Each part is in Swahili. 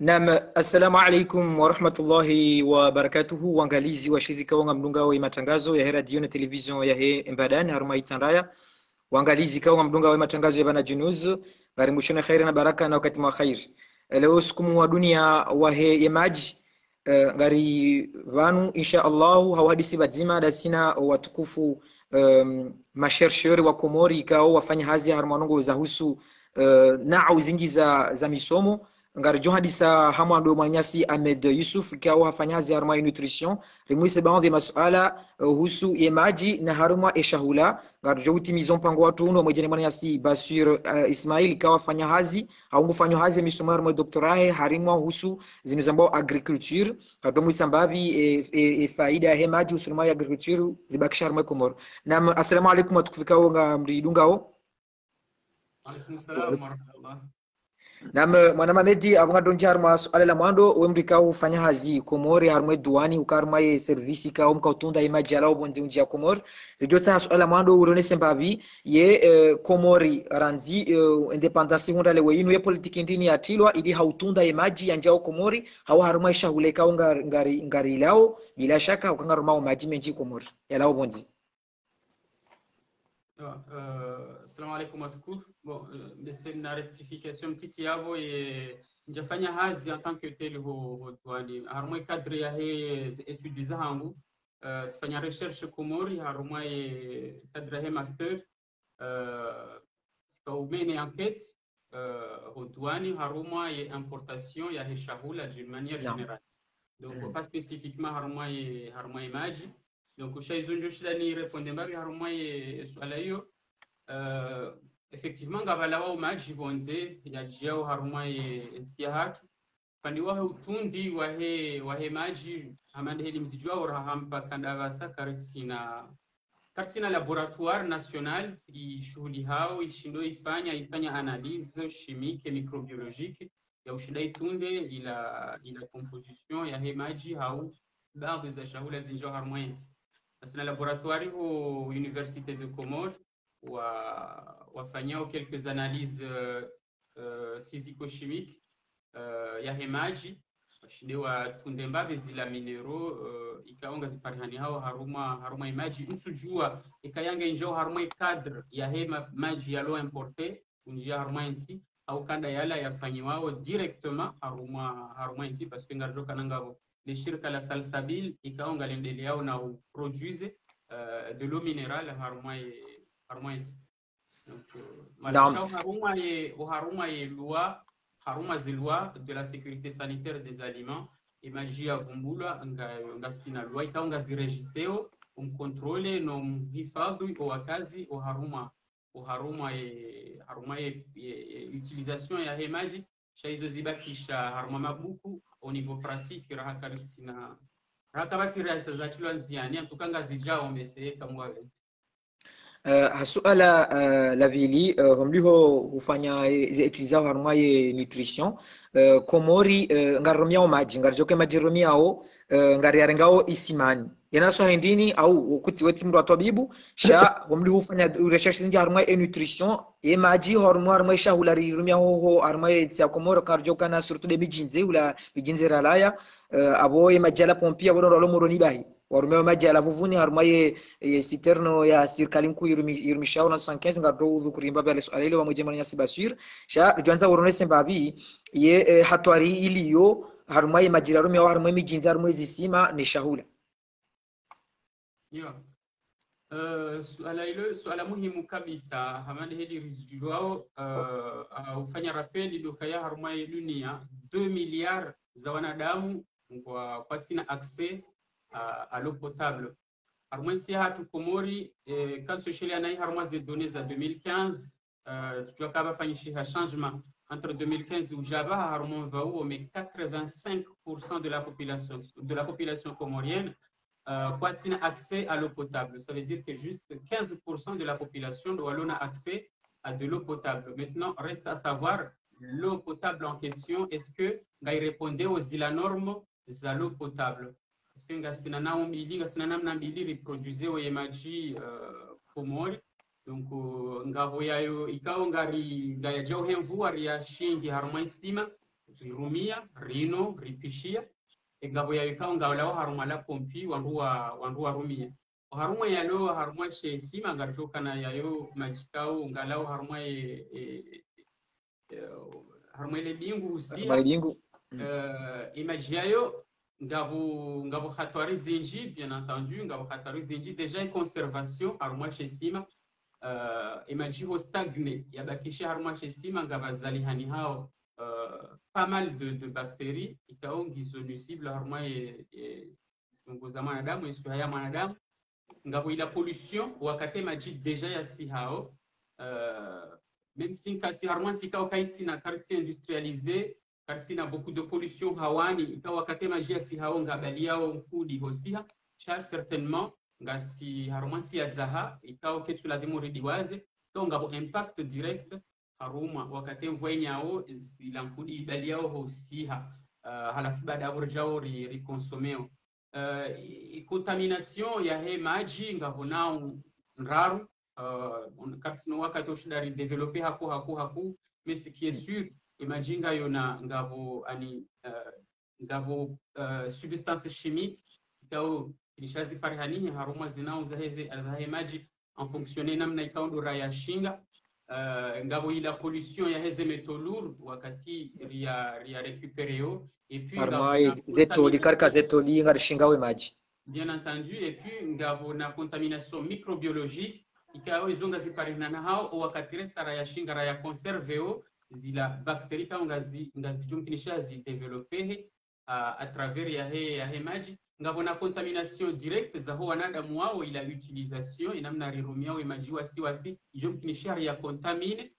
Naam, assalamu alaikum wa rahmatullahi wa barakatuhu. Waangalizi wa shizi kaonga mdunga wa matangazo ya radio na television ya he Mbadani haruma itandaya. Waangalizi kaonga mdunga wa matangazo ya bana junuz. Ngari mushona khairi na baraka na wakati mwa khairi. Leo sukumu wa dunia wa he maji ngari vanu insha Allah hawahadisi bazima dasina watukufu mashershori wa Komori ikao wafanya hazi harmanongo za husu nao zingi za misomo ngari johadisa hamwa ndo mwanyasi Ahmed Yusuf ikao hafanyazi harma nutrition rimwise baadhi masuala husu maji na harma eshahula ngari johutimizo mpango watu ndo mwejene mwanyasi Basir Ismail ikao hafanya hazi haungu fanyo hazi misomo harma doktorahe harimwa husu zinuzambao agriculture kato mwisambabi faida ya maji husu ya agriculture ribakisha harma Komoro. Naam, assalamu alaikum watukufikao nga mridungao. Alaikum salam wa rahmatullah. Naam, mwana Mamedi abunga donji harma suala la mwando wemrika ufanya hazi Komori harma duani ukarma ye servisi ka umka utunda imaji ala ubonzi unji ya Komori lijota suala la mwando urone sembabi ye Komori ranzi independence hunda lewe inu ye politiki ndini ya tilwa ili hautunda imaji ya njao Komori hawa harma isha huleka ngari ilao bila shaka ukanga ruma umaji menji Komori ya lao bonzi. Assalamu alaikum watukufu. Bon, c'est une rectification petite yavo et njafanya hazi en tant que tel ho twani harumwe cadre ya he études zangu sifanya recherche Komori harumwe cadre he master sifaumene enquête ho twani harumwe importation ya he shahula d'une manière générale. Donc pas spécifiquement harumwe maji. Donc shaizo shida ni répondre mbabi harumwe swala hiyo effectivement ngabalawa maji bonze ya jiao haruma ya hatu pandiwa utundi wahe maji amande heli mzijua urahamba kandavasa kartsina laboratoire national ishuhuli hao ishindo ifanya analyse chimique microbiologique ya ushida itunde ila composition ya he maji hao baadhi za shahula zinjo haruma yensi asina laboratoire ho Université de Comores wafanyao quelques analyses physico-chimiques ya hemaji washinde wa tundembabe zila minero ikaonga ziparihani hao haruma imaji nsujua ikayanga injao haruma cadre ya hema maji yalo importe unjia haruma insi au kanda yala yafanyiwao directement haruma insi parce que ngarjo kanangabo le shirka la salsabil ikaonga lendele yao na produise de l'eau minérale haruma donc haruma zilwa de la sécurité sanitaire des aliments et maji ya vumbula ngasina lwa ikaonga ziregiseo contrôle no hifadhi o wakazi o haruma utilisation ya hemaji shaizo zibakisha haruma mabuku au niveau pratique rahakabati rasa za tilwa nziani tukanga zijao mese kamwa hasuala la vili homliho hufanya utiliza haruma ye nutrition Komori ngaromia maji ngarjoke maji romiao ngari yarengao isimani yanaso hindini au kuti weti mru atabibu sha homliho hufanya research zingi haruma ye nutrition ye maji haruma sha hulari romia ho haruma ye tsia Komoro karjoka na surtout de bijinze ula bijinze ralaya abo ye majala pompia bono rolo moroni bahi warumeo maji ala vuvuni haruma ye citerno ya serikali mkuu yirmishao na 115 ngado udhukurimba bale swala ile wamoje manyasi Basir sha rwanza woronese mbabi ye hatwari iliyo haruma ye maji haruma haruma mijinza haruma zisima ni shahula yo swala muhimu kabisa hamande hili rizijwao ufanya rappel dokaya haruma ye dunia 2 milliards za wanadamu kwa sina accès à l'eau potable. Haruma si hatu Komori quand socialia na haruma ze données za 2015 tu akaba fanyisha changement entre 2015 ou Java haruma vao mais 85% de la population comorienne quoi sina accès à l'eau potable. Ça veut dire que juste 15% de la population doit avoir accès à de l'eau potable. Maintenant reste à savoir l'eau potable en question, est-ce que ngai répondait aux normes de l'eau potable? Parce que ngasina namna mbili reproduise o maji Komori donc ngavo yayo ikao ngari ngaya jau hemvu ya shingi haruma isima rirumia rino ripishia ngabo ya ikao ngao lao haruma la pompi wandu rumia haruma yalo haruma she sima ngarjoka na yayo majikao ngalao haruma haruma ile bingu usia imagiayo ngabo khatwari zinji bien entendu ngabo khatwari zinji déjà conservation haruma she sima imagiho stagne yabakisha haruma she sima ngabazali hani hao pas mal de bactéries ikao ngizo nuisible haruma ngoza mwanadamu yesu haya mwanadamu ngabo ila pollution wakati maji déjà ya si hao même si kasi haruma sikao kaitsi na quartier industrialisé quartier na beaucoup de pollution hawani ikao wakati maji ya si hao ngabali yao mfudi hosia cha certainement ngasi haruma si ya zaha ikao ketu la demo ridiwaze donc ngabo impact direct haruma wakati mvua nyao zilankudi ibali yao hosia halafu baada ya jao riconsomeo contamination ya he maji ngabonao nraru katino wakati oshidari developer haku mais ce qui est sûr imagine yona ngabo ani ngabo substance chimique ikao ilishazi farihani haruma zinao za he maji en fonctionner namna ikao ndo raya shinga ngabo ila pollution ya heze métaux lourds wakati ria récupérer et puis zetoli karka zetoli ngarishingawe maji bien entendu et puis ngabo na contamination microbiologique ikawa izonga ziparina na hao wakati resa ya shinga ya conserveo zila bactéries ka ngazi jumkinisha zi développer à travers ya he maji ngabo na contamination directe za ho wanadamu wao ila utilisation inamna rirumia we maji wasi jumkinisha ya contamine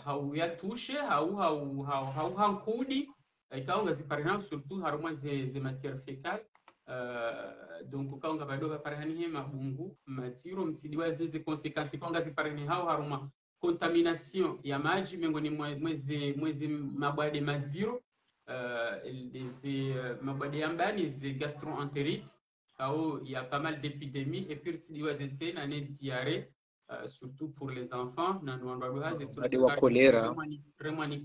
hau ya touche hau hankudi ikawa ngaziparina surtout haruma ze matières fécales donc ukaunga badoga parani he mabungu matiro msidiwa zeze consequences kwa ngaziparani hao haruma contamination ya maji miongoni mwezi mabwade maziro mabwade yambani ze gastroentérite kao il y a pas mal d'épidémies et puis msidiwa zeze na diarrhée surtout pour les enfants na nwandu haze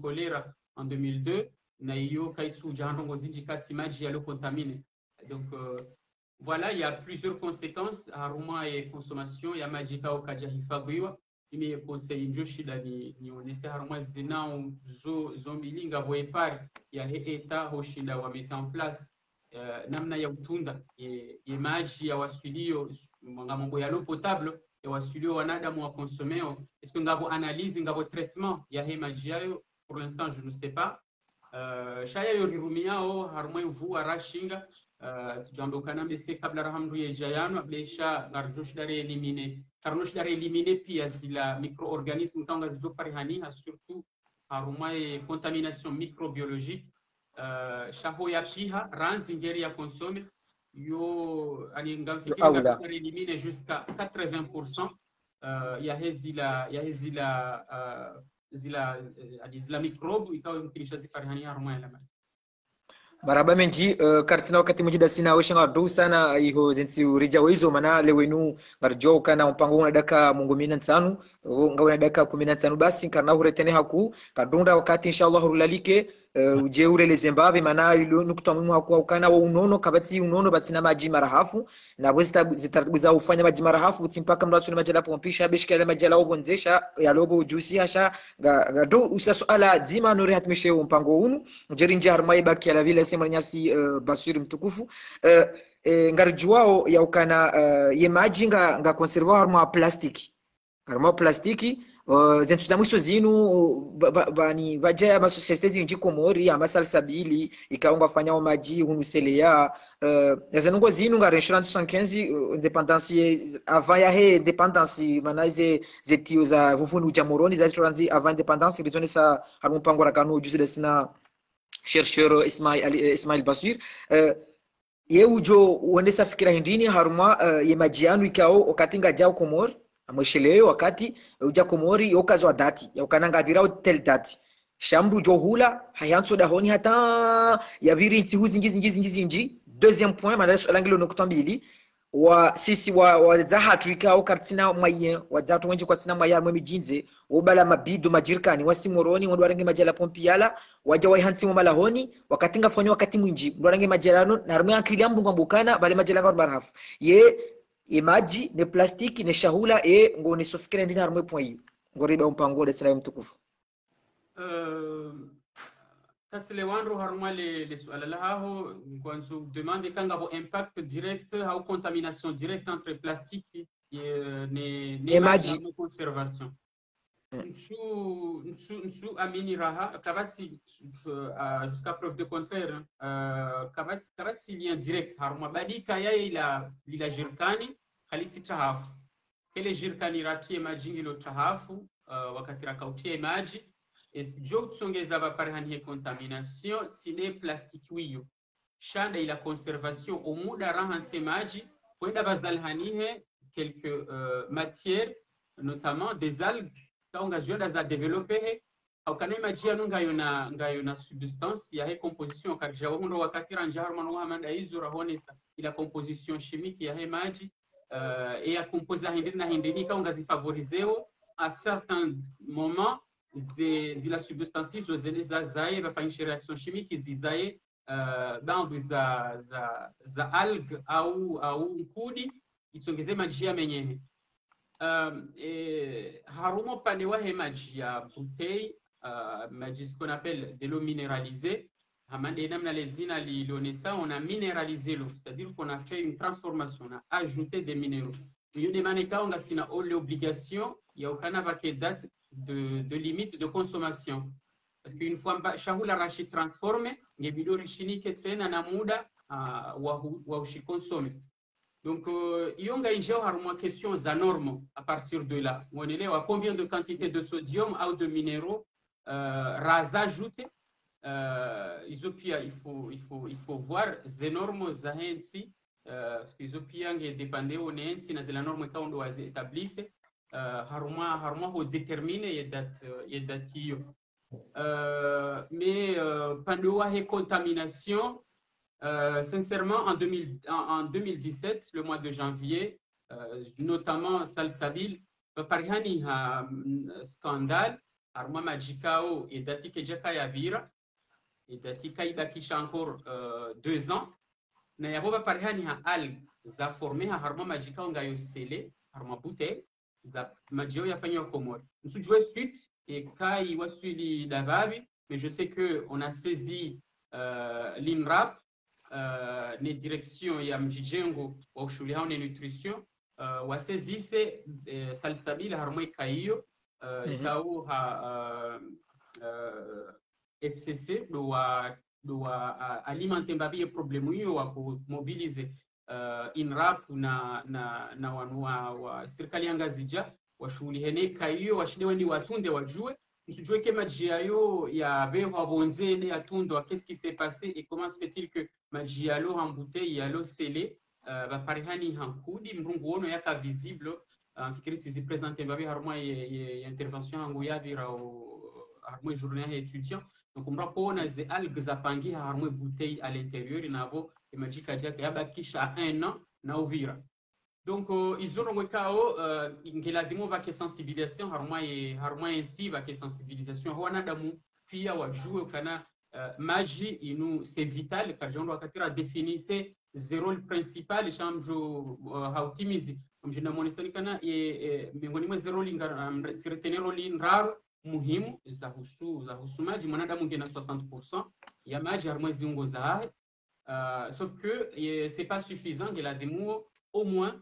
choléra en 2002 na hiyo kaitsu jandongo zinji katsi maji yalo contamine. Donc voilà, il y a plusieurs conséquences haruma et consommation ya maji kao kaja hifadhiwa ime conseil njoshida ni onese haruma zina zombilinga boepar ya eta hoshida wa mettre en place namna ya utunda ye maji ya wasulio ngambo ya l'eau potable ya wasulio wanadamu wa consomeo est-ce que ngabo analyse ngabo traitement ya he maji yayo pour l'instant je ne sais pas shaya yo rirumiao haruma mvua rashinga tujambokana mbese kabla rahamdu ye jayano abesha ngarjosh dare elimine pia zila micro-organismes kanga zijopari hani surtout haruma contamination microbiologique shaho ya piha ranzi ngeri ya consommer yo ani ngamfikiri ngarjosh elimine jusqu'à 80% ya zila microbe ikawa mkinisha zipari hani haruma ya baraba menji kartina wakati mujida sina wesha ngadu sana iho zensi urija wezo mana lewenu ngarjo kana mpango una daka mungu 15 ngauna daka 15 basi karna huretene haku kadunda wakati inshallah rulalike uje urele Zimbabwe mana ilo nukutwa muhimu haku ukana wa unono kabati unono batina maji marahafu na bwesta zitaraguza ufanya maji marahafu timpaka mratu ni majala pompisha beshika ile majala obonzesha ya lobo juice hasha gado usasuala zima nuri hatmishe mpango unu ujeri nje harmai baki ya vile sema nyasi basuri mtukufu ngarjuao ya ukana ye maji nga conservoir harma plastiki zentu za mwisho zinu bani baja ama societe zinji komori ama salsabili ikaunga fanya maji unuselea yazanungo zinu nga insurance 115 independance avant ya he independance manaze zetio za vufunu jamoroni za insurance avant independance bizone sa harmo pangora kanu juzi sina chercheur Ismail Basir ye ujo uendesa fikira hindini haruma ye majianu ikao okatinga jao komori amwesheleyo wakati uja komori yokazwa dati yokananga birao tel dati shambu johula hayanso dahoni hata yabiri nti huzingizi deuxième point madala swala ngilo nokutambili wa sisi wa zaha tuika au kartina mwaye wa zatu wenji kwa tina mwaya mwemi jinze ubala mabido majirkani wasimoroni wandu warange majala pompiala waja wa hansi mo malahoni wakatinga fanyo wakati mwinji ndu warange majalano na rumya akili ambu ngambukana bale majala kwa barhaf ye imaji ne plastiki ne shahula ngo ne sofikira ndina rumwe point ngoriba umpango de sala mtukufu katsile wandu haruma le suala laho kwanza demande kanga bo impact direct au contamination directe entre plastique et ne maji conservation nsu amini raha kabati jusqu'à preuve de contraire kabati lien direct haruma badika yae ila jirkani khaliti tahafu kele jirkani ratie maji ngilo tahafu wakati rakautia maji jo tsongeza baparihani contamination side plastique wiyo shanda ila conservation au muda rahanse maji kwenda bazalhanihe quelques matières notamment des algues kaunga jonda za developer au kana maji yanu ngayo na substance ya composition karja hundo wakati ranjar manu hamanda hizo rahonesa ila composition chimique ya maji et ya composer hindini kaunga zifavoriseo à certains moments zila substances zaye bafanyisha reaction chimique zizaye bandu za algue au nkudi itsongeze maji ya menyehe harumo pande wa maji ya bouteille maji ce qu'on appelle de l'eau minéralisée hamande namna lezina lilonesa on a minéralisé l'eau, c'est-à-dire qu'on a fait une transformation, on a ajouté des minéraux. Il y a des cas on a l'obligation il y a aucun date de limite de consommation parce qu'une fois shahula rashi transformé il y a bidori chimique tena na muda wa ushikonsome. Donc yonga injeo haruma question za normes à partir de là on elewa combien de quantité de sodium ou de minéraux ajouter isopia il faut voir ces normes za hensi parce que isopia nge dépendre on hensi na zile normes ka ndo wazi établisse haruma ho déterminer yedat hiyo mais pandoa he contamination sincèrement en 2017 le mois de janvier notamment Salsabil parihani ha scandale haruma majikao edati kejaka ya vira edati kaibakisha encore 2 ans na yaboba parihani ha algue za formé ha haruma majikao ngayo sele haruma bouteille za majio yafanywa Komori nsujue suite et kai wasuli dababi mais je sais que on a saisi l'INRAP les directions ya mjijengo wa ushuli hao ni nutrition wasezise Salsabil haruma kaiyo ikao ha FCC doit alimenter mbabi problème hiyo wa mobiliser INRAP na wanua wa serikali ya ngazija wa shughuli heneka hiyo washinde wani watunde wajue msijue kama jiayo ya beho abonzene atundo qu'est-ce qui s'est passé et comment se fait-il que majialo en bouteille yalo scellé va parihani hankudi mrungu wono yaka visible fikiri tizi présenter mbabi haruma ya intervention yangu ya vira haruma journée ya étudiant donc on rapona ze algues zapangi haruma bouteille à l'intérieur nabo imajika jaka yabakisha 1 an na uvira. Donc ils ont rekao ngeladimo va que sensibilisation haruma ainsi va que sensibilisation wanadamu pia wajue kana maji inu c'est vital car jondo wakatira définir zero principal chamjo hautimizi mjina monisani kana miongoni mwa zero linga retenero linraro muhimu za husu maji mwanadamu ngena 60% ya maji haruma zingo za sauf que c'est pas suffisant ngeladimo au moins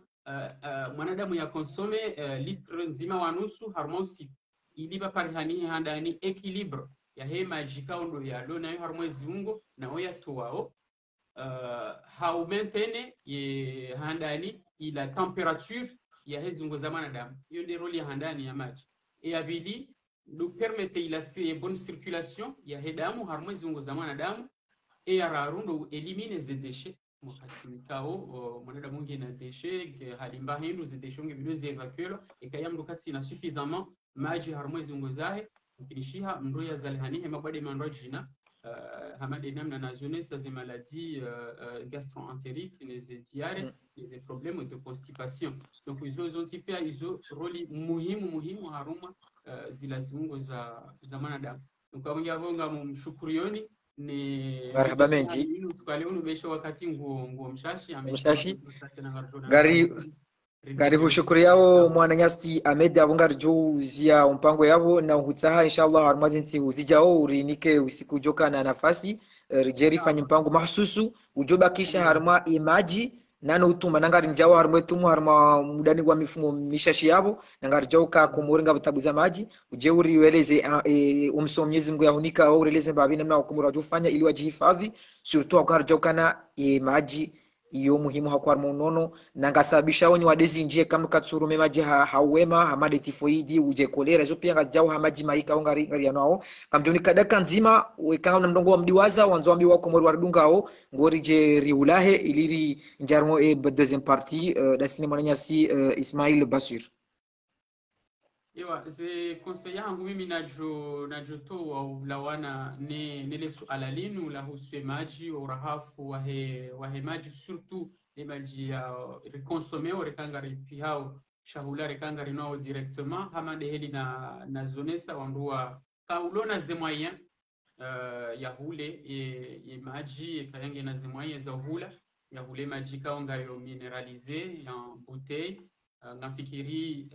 mwanadamu ya consommer litre nzima wa nusu haruma usiku iliba parihani handani équilibre ya he maji kaundo ya lo nayo haruma ziungo na oya toao how maintain ye handani ila température ya he zungo za mwanadamu hiyo ndio roli ya handani ya maji et abili nous permettre ila bonne circulation ya he damu haruma zungo za mwanadamu et ararundo éliminer les déchets mkatimikao mwanadamu ngine na déchets halimba hindu ze déchets ngi video zévacuer et kayamdu kasi na suffisamment maji haruma zungo zahe ukinishiha mro ya zalhani hema bade mandro jina hamade namna na jeunesse des maladies gastro-entérites, les diarrhées, les problèmes de constipation. Donc hizo pia hizo roli muhimu haruma zila ziungo za mwanadamu. Donc abonga mshukurioni ni marhaba menji tukale besho wakati nguo mshashi mshashi garibu shukuri yao mwananyasi Ahmed abungar juu zia mpango yao na hutaha inshallah harmazi nsi uzijao urinike usiku joka na nafasi rijeri fanya mpango mahsusu ujobakisha harma imaji nano utuma nangari njao harma tumu harma mudani kwa mifumo mishashi yabo nangari jao ka kumuringa vitabu za maji ujeuri ueleze umso Mwenyezi Mungu yahunika au ueleze babi namna ukumura jufanya ili wajihifadhi surtout akar jao kana maji iyo muhimu hakuwa munono nangasabisha woni wadezi njie kama katsurume maji hawema hamade tifoidi uje kolera zo pia ngajao hamaji maika ngari yanao kamjoni kadaka nzima wekao na mdongo wa mdiwaza wanzo ambi wako mori wardungao ngori je riulahe iliri njarmo deuxième partie da sinema nyasi Ismail Basir. Ewa ze conseil yangu mimi najotoa ulawana nele suala linu la huswe maji urahafu wahe maji surtout les maji ya reconsommer au rekangari pihao shahula rekangari nao directement hama deheli na zonesa wandua kaulona ze moyen ya hule ye maji kayange na ze moyen za hula ya hule maji kaonga yo mineralisé en bouteille ngafikiri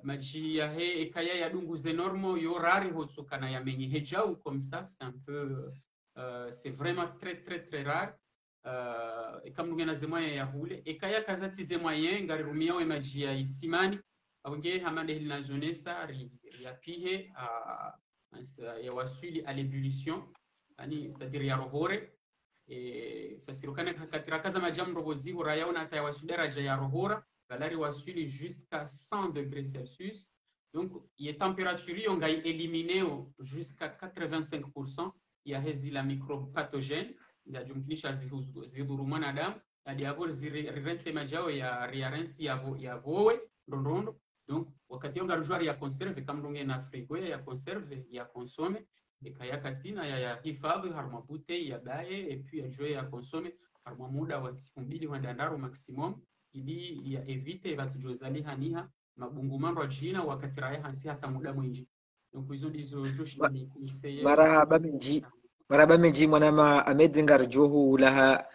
maji ya he ekaya ya dungu zenormo yo rari hotsukana ya menyi hejau comme ça c'est un peu c'est vraiment très rare ekamnunge na zemoya ya hule ekaya kazati zemoya ngari rumia we maji ya isimani awenge hamande hilina jonesa ya pihe ya wasuli à l'ébullition yani c'est-à-dire ya rohore fasirukana kakatira kaza majam robozi horaya una ta wasuli daraja ya rohora valari wasuli jusqu'à 100 degrés Celsius. Donc, il est température, on a éliminé jusqu'à 85%. Il y a la microbe pathogène. Il y a jumkisha ziduruma na damu. Il y a rirense majao ya riarensi ya vowe rondondo. Donc, wakati on garujwa ya conserve kama ndonge na frigo ya conserve ya consommer et kaya katina ya hifadhi harma bouteille ya bae et puis ya joe ya consommer harma muda wa siku mbili wa dandaro maximum ili ya evite vatijozali haniha mabungumano jina wakati raya hansi hata muda mwingi. Donc hizo ndizo joshi ni kuiseye maraba menji mwanama Ahmed ngarjohu laha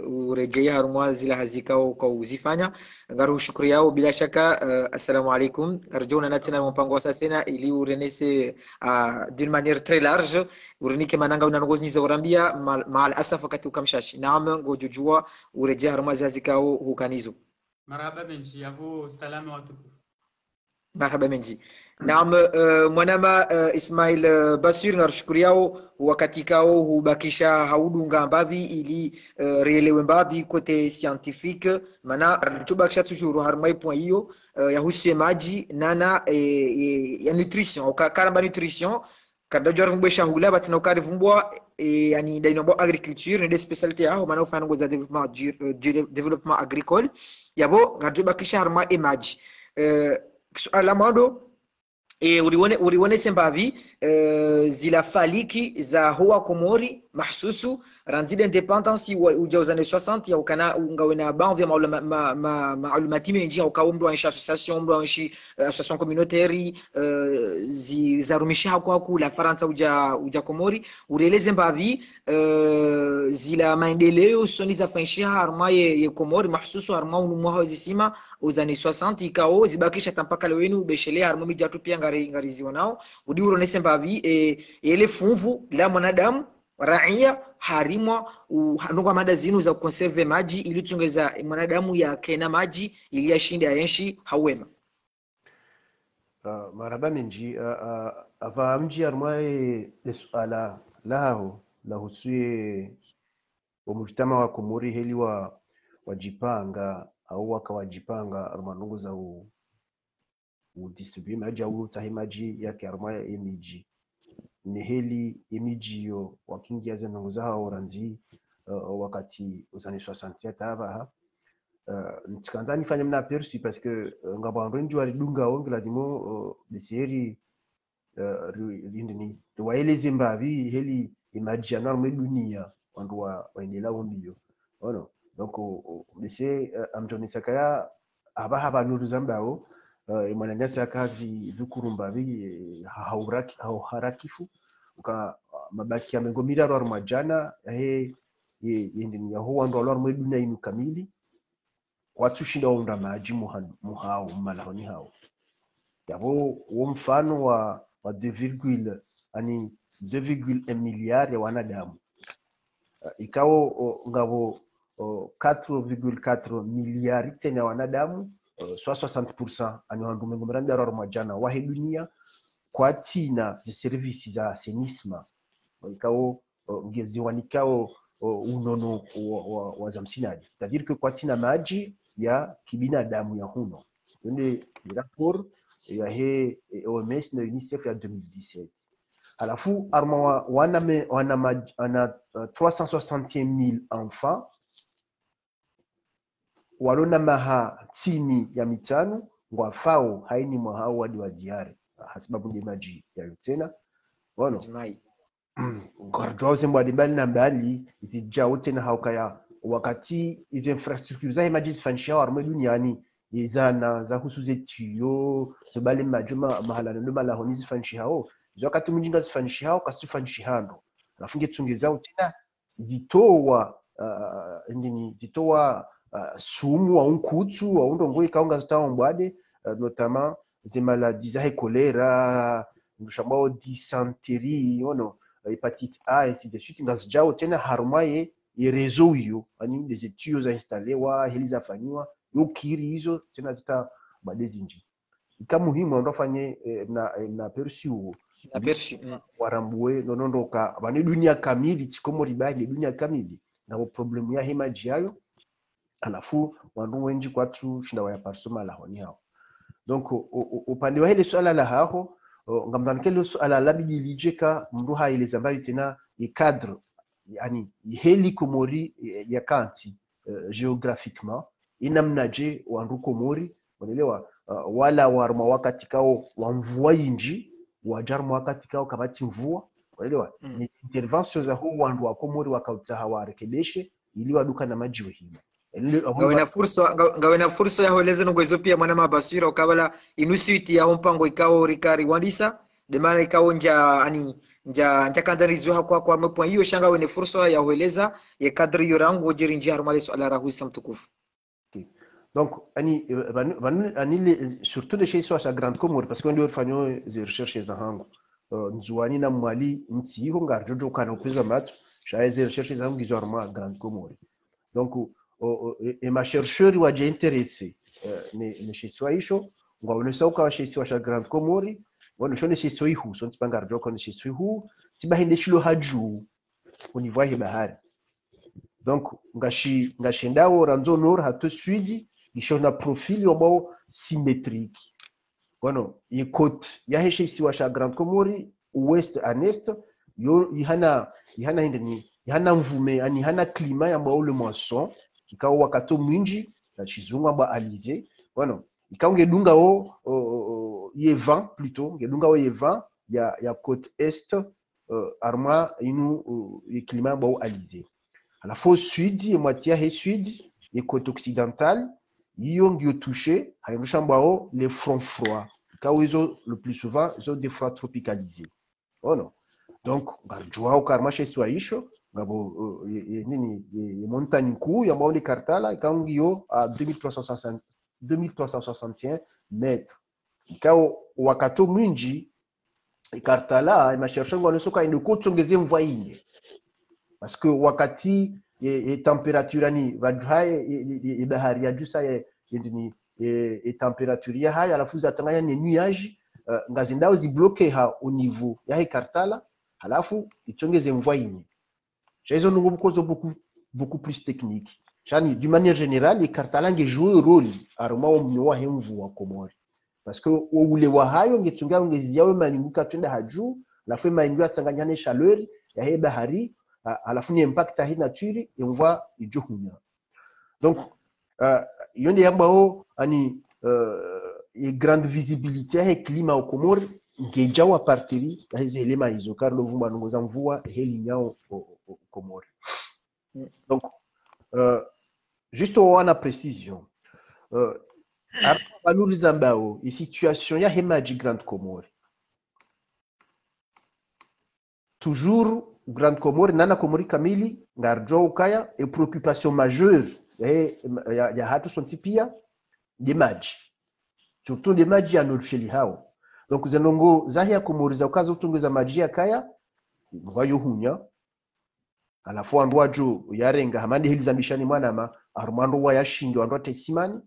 urejea harumwa zila hazikao kwa uzifanya ngaru shukuri yao bila shaka. Assalamu alaikum ngarjona natina mpango wa sasena ili urenese d'une manière très large urenike mananga unangozni za urambia mal asaf wakati ukamshashi naam ngojujua urejea harumwa hazikao hukanizo maraba menji yabo salama watukufu marhaba menji. Naam, mwanama Ismail Basir ngarshukuri yao wakati kao hubakisha haudunga mbabi ili rielewe mbabi kote scientifique mana tubakisha toujours harmai point hiyo ya husu maji nana ya nutrition au karamba nutrition kada jor mbesha hula batina ukari vumbwa yani daino agriculture ni spécialité yao mana ufanya ngoza développement agricole yabo ngatubakisha harmai maji suala mado urione sembavi zila faliki za huwa Komori mahsusu ranzide independence uja uzane 60 ya ukana ungawena baadhi ya maalumati menji au kaumdo wa association mdo wa association communautaire zarumisha kwa la Faransa uja Komori urieleze mbavi zila maendeleo soni za fanshiha harma ye Komori mahsusu harma unumwa zisima uzane 60 ikao zibakisha tampaka lewenu beshele harma mijatu pia ngari zionao udi uronese mbavi ele funvu la mwanadamu raia harimwa hanunga mada zinu za conserve maji ili tungeza mwanadamu ya kena maji ili yashinde ayenshi hawema. Marhaba menji ava mji armai suala lao la husuye wa mujtama wa Komori heli wajipanga au wakawajipanga armanungu za distribue maji au tahimaji yake armai emiji ni heli emiji yo wakingia zenangu za oranzi wakati uzani 60 tava ntikanzani fanya mna perçu parce que ngabandrenji walidunga ongi la dimo de série rindini waeleze mbavi heli imajiana mwe dunia wandu waendelea mbio ono donc bese amtoni sakaya aba haba nuru zambao mwananyasa kazi vikuru mbavi hauharakifu uka mabaki ya mengomira ro majana he yendini ya huwa ndo alwa mwe dunia inu kamili watu shinda unda maji muhao malahoni hao yabo wo mfano wa 2,1 miliard ya wanadamu ikawo ngabo 4,4 miliard tena wanadamu 60% ani wandu mengomera ro majana wa he dunia kwa tina za services za assainissement ikawo ngeziwanikao unono wa zamsinadi c'est-à-dire que kwa tina maji ya kibinadamu ya huno ndio rapport ya he OMS na UNICEF ya 2017 alafu arma wana 361,000 enfants walona maha chini ya mitano ngwafao haini mwahao wadi wa diare hasibabu ndi maji ya tena wono ngorjwa sembo adibali na mbali zijao tena haukaya wakati izi infrastructure za maji zifanisha warme duniani izana za husuze tiyo zobali majuma mahala ndo mala honi zifanisha hao wakati mwingi zifanisha hao kasifanishi hando alafu ngetungezao tena zitoa ndini zitoa sumu wa unkutsu wa undongo ikaunga zitaombwade notamment des maladies za choléra ndushamao dysenterie ono hépatite A ainsi de suite ngazijao tena harumaye réseau hiyo ani des études za instalewa hili zafanywa yokiri hizo tena zita badezinji ika muhimu ndofanye na persiu warambue nonondoka bani dunia kamili chikomo ribali dunia kamili na problemu ya hemaji yayo alafu wandu wengi kwatu shinda waya parsoma la honi hao donc upande wa ile swala la hao ngamdanikele swala la bidilijeka mndu haeleza ambayo tena cadre yani heli komori ya kanti geographiquement inamnaje wandu komori unaelewa wala warma wakati kao wa mvua inji wajarma wakati kao kabati mvua unaelewa ni intervention za huu wandu wa komori wakautaha warekebeshe ili waduka na maji wehima ngawena fursa ya holeze nongwezo pia mwana mabasira ukabala inusuiti ya mpango ikao rikari wandisa demana ikao nja kandarizo hakwa kwa mpo hiyo shanga wene fursa ya holeza ya kadri yorangu wajiri njia harumale swala rahuisa mtukufu. Donc surtout les choses à grande comore parce qu'on doit faire des recherches za hangu nzuani na mwali ntiho ngarjojo kana upeza matu shaye des recherches za hangu gizorma grande comore donc et ma chercheur waje intéressé ne chez soi hicho ngwaonesa ukawa chez soi cha grande comore wana shone chez soi hu so ntipanga rjojo chez soi hu tibahinde shilo haju au niveau ya bahari donc ngashindao ranzo nord hato sud gishona profili ambao symétrique kono ye côte ya heshe siwa cha grande comore ouest à est yo ihana hindeni ihana mvume yani hana climat ambao le moisson ikao wakato mwinji na chizungu amba alize kono ikao ngedunga ye vent plutôt ngedunga ye vent ya côte est arma inu ye climat ambao alize alafu sud et moitié he sud et côte occidentale iyo ngio touché hayondosha mbao les fronts froids quand ils ont le plus souvent ils ont des froids tropicalisés oh non donc ngajua ukarma chez soi hicho ngabo nini montagne kuu ya mbao ni Kartala ikangio à 2361 mètres ikao wakato mwinji Kartala imasharshango wanosoka indokotongeze mvua inye parce que wakati temperature ni vadhaye bahari ya jusa ni temperature ya haya alafu zatanganya ni nuage ngazindao zibloke ha au niveau ya Kartala alafu itongeze mvua inye hizo nungu bukozo beaucoup plus technique yani d'une manière générale Kartala nge jouer rôle aruma mnyoa hemvua komori parce que ule wa hayo ngetunga ngeziawe maninguka twenda haju alafu maingu atanganya chaleur ya bahari alafu ni impact hii nature et on voit ijohunya donc yonde yambao ani grande visibilité et climat au Comore ngeja wa partiri ya hizi elema hizo karlo vumba nongoza mvua heli nyao Komori. Donc juste wana précision abanuliza mbao i situation ya hemaji Grande Comore toujours Grande Comore nana Komori kamili ngarjo ukaya et préoccupation majeure ya hatu sonti pia de maji surtout de maji ya nolsheli hao. Donc zenongo zahia Komori za ukaza utungeza maji ya kaya ngwayo hunya alafu andwa jo yarenga hamandi hili zambishani mwanama arumando wa yashingi andwa tesimani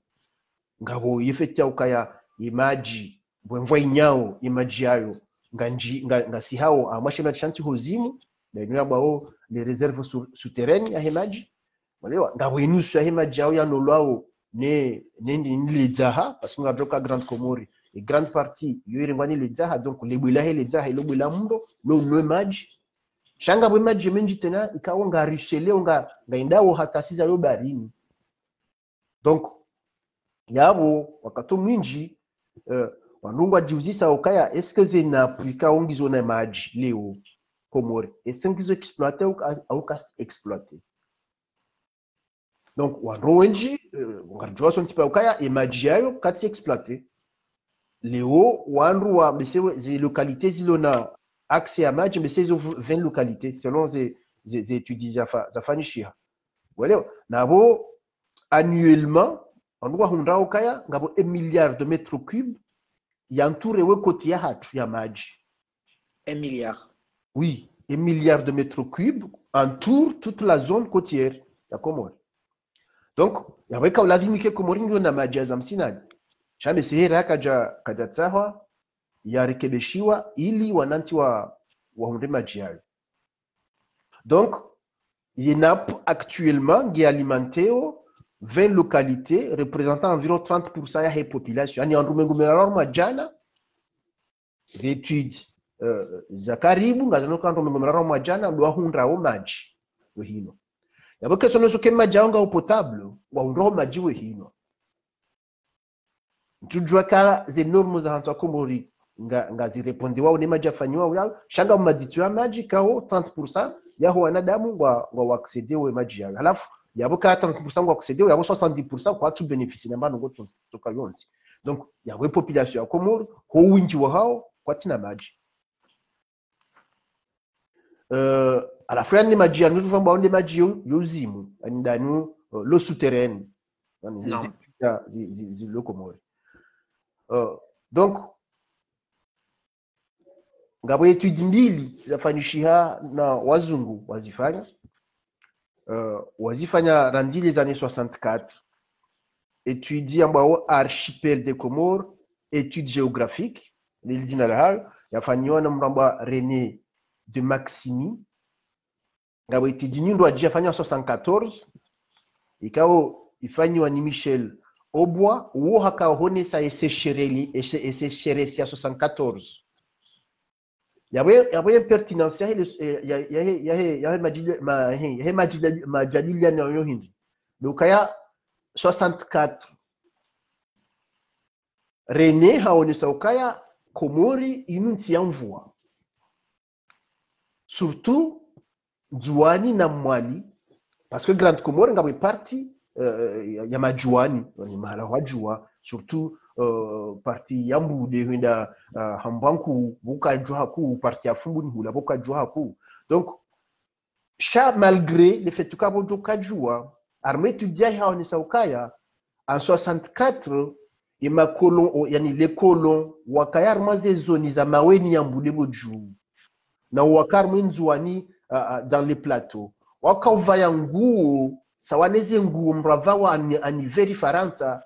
ngabo yefetia ukaya imaji bwemvwa inyao imaji yayo ngasi hao amashema chanti hozimu na inua bao les réserves souterraines ya hemaji walewa ngabo inusu ya hemaji yao ya nolwao ne lezaha parce que ngadoka Grande Comore et grande partie yoirengwani lezaha donc lebwila he lezaha ilobwila mundo no maji shanga bwe maji menji tena ikawa ngarisheleo ngaindawo hatasiza yo barini. Donc yabo wakati mwinji wanungwa jiuzisa ukaya eske zena aplika ongizo na maji leo Komore eske ngizo exploiter au kas exploiter. Donc wanronji ngarjwa son tipa ukaya e maji yayo kati exploiter leo wanru wa besewe zi localité zilona accès à maji mais ces 20 localités selon les études zafanishia wale nabo annuellement on doit hunda ukaya ngabo 1 milliard de mètres cubes yanture we koti ya hatu ya maji 1 milliard. Oui, 1 milliard de mètres cubes entoure toute la zone côtière ya Komori. Donc yaweka lazimike Komori ndio na maji ya zamsinani shame sehera kaja tsahwa yarekebeshiwa ili wananchi waunde maji yayo. Donc YENAP actuellement qui alimenteo 20 localités représentant environ 30% ya population. Yani andumengu melaroma jana études za karibu ngazanoka andumengu melaroma jana ndo ahundra o maji wehino. Yaboke sono soke maji anga potable wa undro maji wehino. Tujua ka ze normes za hantu Komori nga zirepondiwa une maji afanywa yao shanga maditua maji kao 30% yaho wanadamu wa acceder we maji yao. Halafu yabo ka 30% wa acceder yabo 70% kwa tu bénéficie na mbano ngoto toka yonti. Donc yawe population ya Komori ho winji wa hao kwa tina maji. Alafu yani maji ya nutu famba onde maji yozimu ndanu l'eau souterraine. Yani zi l'eau Komori. Donc ngabo étude mbili zafanyishiha na wazungu wazifanya randi les années 64 étude ambao archipel de Comores étude géographique lilizina la yafanywa na mramba René de Maximi ngabo étude nyundo ajifanya 74 ikao ifanywa ni Michel Obwa uo hakaone sa eseshereli esesheresi ya 74 yawe pertinence ya majadili ya nyo hindi dokaya 64 René haone sa ukaya Komori inunti ya mvua surtout juani na mwali parce que Grande Comore ngawe parti ya majuani ni mahala wajua surtout parti ya mbude hinda hambanku buka jua ku parti ya fumbu ni hula buka jua ku. Donc cha malgré le fait que bojo kajua armée tudia haoni saukaya en 64 et ma colon yani les colons wakaya armaze zoni za maweni ya mbude boju na wakarmu nzuani dans les plateaux wakauvaya nguo sawaneze nguo mravawa ani very faranta.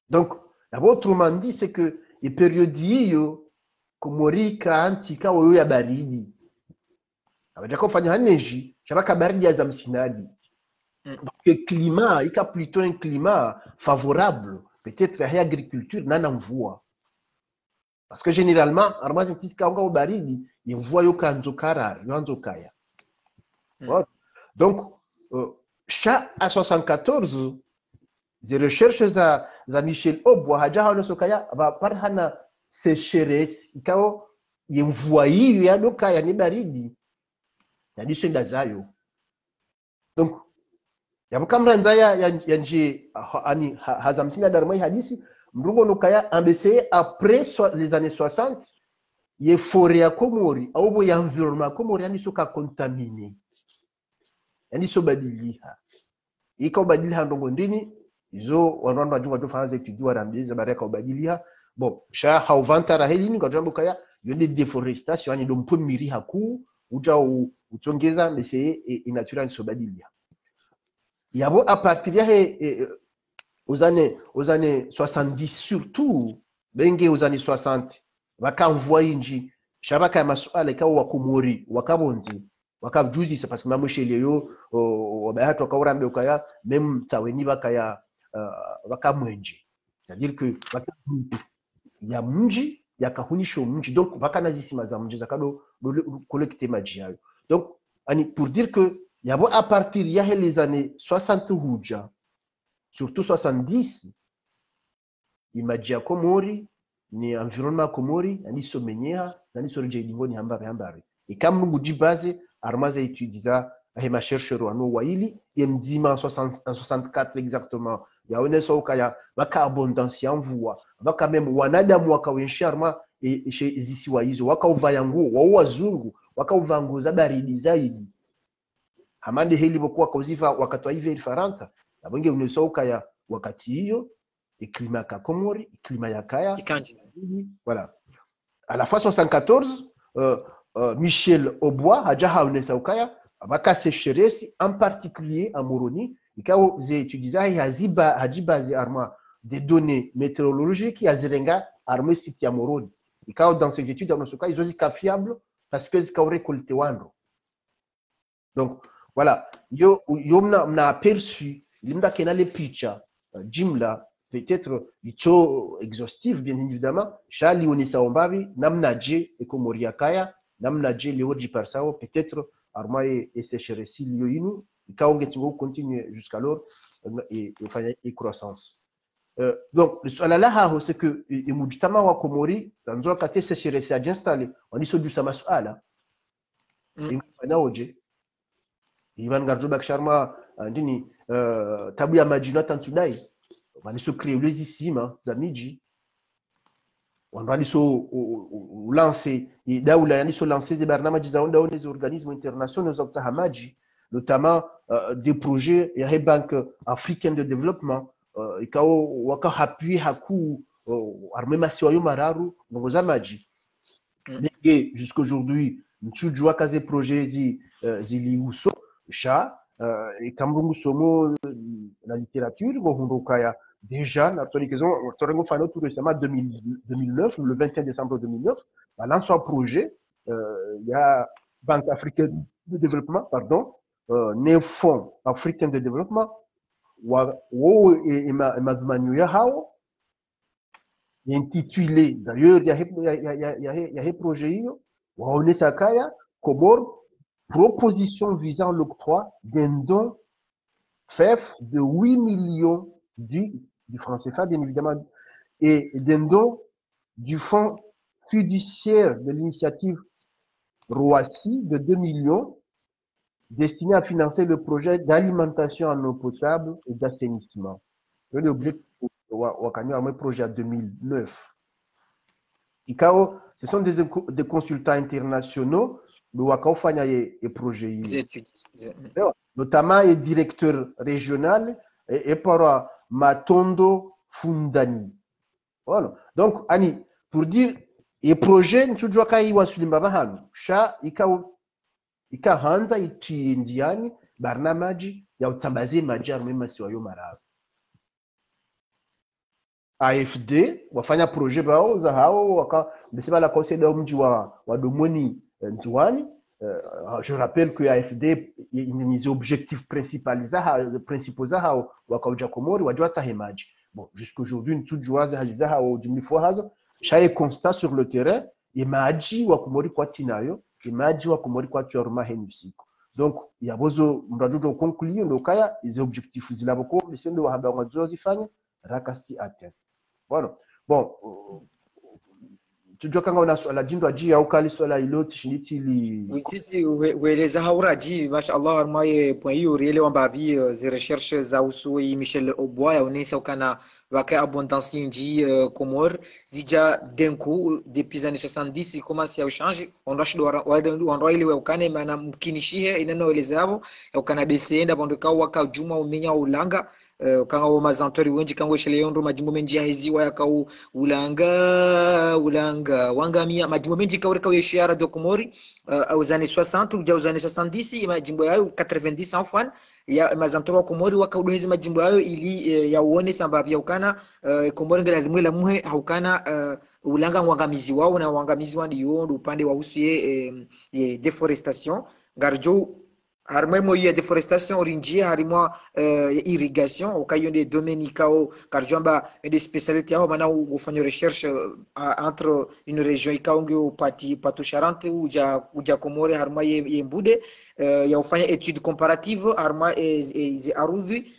Donc d'abord autrement dit c'est que les périodes hiyo Komori ka antika wewe ya baridi abaja kufanya haneji shabaka baridi ya zamsinadi. Donc le climat ika plutôt un climat favorable peut-être à l'agriculture nana mvua parce que généralement armazi tika nga baridi ni mvua yo kanzo karar yo anzo kaya. Donc cha à 74 les recherches za Michel Obwa haja hano sokaya ba parhana sécheresse ikawa mvua hiyo yadoka yani baridi yadisenda zayo. Donc yabukamranza ya nje ani hazamsina darmai hadisi mrungo nokaya ambese après les années 60 ye forêt ya Komori au bo ya environnement Komori yani soka contaminé yani so badiliha ika ubadiliha ndongo ndini izo wanwandu wajunga tufanze kujua rambiza baraka ubadiliha bon sha hauvantara heli ni kwa kaya yone deforestation yani dompo miri haku uja utongeza mese inatura so badiliha yabo à partir ya aux années 70 surtout benge aux années 60 wakamvua inji shabaka ya masuala ikawa wakumori wakabonzi wakavjuzisa parce que mamushele yo wabayatu wakaurambe ukaya même taweni bakaya wakamwenje c'est-à-dire que ya mji yakahunisho mji donc vakanazisima za mji zakado collecter maji yayo donc ani pour dire que yabo à partir ya les années 60 huja surtout 70 imaji ya Komori ni environnement Komori yani somenyeha yani sorje divoni hambare ikamnungu jibaze armaza étudiza hema chercheur wano waili yemzima 64 exactement ya oneso ukaya baka abondance ya mvua baka meme wanadamu wakawensharma zisiwa hizo wakauvaya nguo wa wazungu wakauva za baridi zaidi hamande heli bokuwa kauziva wakati wa hivi faranta na bonge uneso ukaya wakati hiyo climat ka Komori climat ya kaya voilà à la fois 74 Michel Aubois hajaha unesa ukaya abaka sécheresse en particulier à Moroni ikao ze étudizahi hajibazi arma des données météorologiques yazirenga arme site ya Moroni ikao dans ces études en soka izo zika fiable parce que zika récolté wando donc voilà yo mna aperçu limda kenale picha jimla peut-être ito exhaustif bien évidemment shali onisa ombavi namnaje ekomoria kaya namnaje leoji parsao peut-être armaye et sécheresse liyo inu ikaonge tingo continue jusqu'alors et croissance donc swala laha c'est que mujtama wa Komori tanzo kate sécheresse a installé on iso du sama swala ingana oje ivan garjo baksharma ndini tabu ya majina tantudai waniso créer les isima za miji waniso lancer daula yaniso lancer des barnamaji za onda des organismes internationaux za kutahamaji notamment des projets ya banque africaine de développement ikao waka appuyer haku arme masio yo mararu ngoza maji mais jusqu'aujourd'hui ntujua kaze projet ziliuso sha ikambungu somo la littérature ngohundukaya déjà naturellement torengo fano tout récemment 2009 le 21 décembre 2009 balance un projet il y a banque africaine de développement pardon ne fonds africain de développement wo mazmanyo ya hao intitulé d'ailleurs il y a projet hiyo waonesa kaya Komor proposition visant l'octroi d'un don FEF de 8 millions du franc CFA, bien évidemment, et d'un don du fonds fiduciaire de l'initiative Roissy de 2 millions destiné à financer le projet d'alimentation en eau potable et d'assainissement. Le objectif un projet en 2009. ICAO, ce sont des consultants internationaux de Wakao Fanya et projet. Notamment les directeurs régionaux et par Matondo Fundani. Voilà. Donc, Ani, pour dire, les projets, nous devons faire sulimba bahanu. Sha, ika hanza iti indiani, barna maji, ya utambaze maji armema siwa yo maravu. AFD, wafanya projet bao, za hao, waka, mbeseba la conseil da mji wa domoni njuani. Je rappelle que AFD les objectifs principaux zao wakauja Komori wajua tahemaji bon jusqu'aujourd'hui tout juaza haziza au jumlifo hazo chaque constat sur le terrain imaji wa Komori kwa tinayo imaji wa Komori kwa tuarma henusiko donc yabozo mradudo conclure ndo kaya les objectifs zilaboko bisendo wa haba wazo zifanya rakasti atteint voilà bon tujua kanga una swala jindo aji au kali swala ilo tishinditi li sisi weleza hauraji mashallah armaye point hiyo riele wambavi zi recherche za usui Michel Aubois yaonesa ukana waka abondance inji Comore zija denku depuis années 70 commence à changer on doit ile ukane maana mkinishihe ineno weleza hapo ukana besenda bondoka waka juma umenya ulanga kanga wa mazantori wenji kango shele yondo majimbo menji hiziwa yakau ulanga wangamia majimbo menji kaurika yeshara do Comore aux années 60 ou aux années 70 majimbo yayo 90 enfant ya mazantori wa Comore wakaudohezi majimbo yayo ili yaone samba vya ukana Comore ngela limwela muhe haukana ulanga wangamizi wao na wangamizi wandi yondo upande wa usuye deforestation garjo harimo mo ya deforestation orinjie harimo irrigation okayo de domaine kao karjamba des spécialités aho mana ufanya recherche entre une région ikaongo patu Charente uja Comore harimo yembude ya ufanya étude comparative harimo arudhi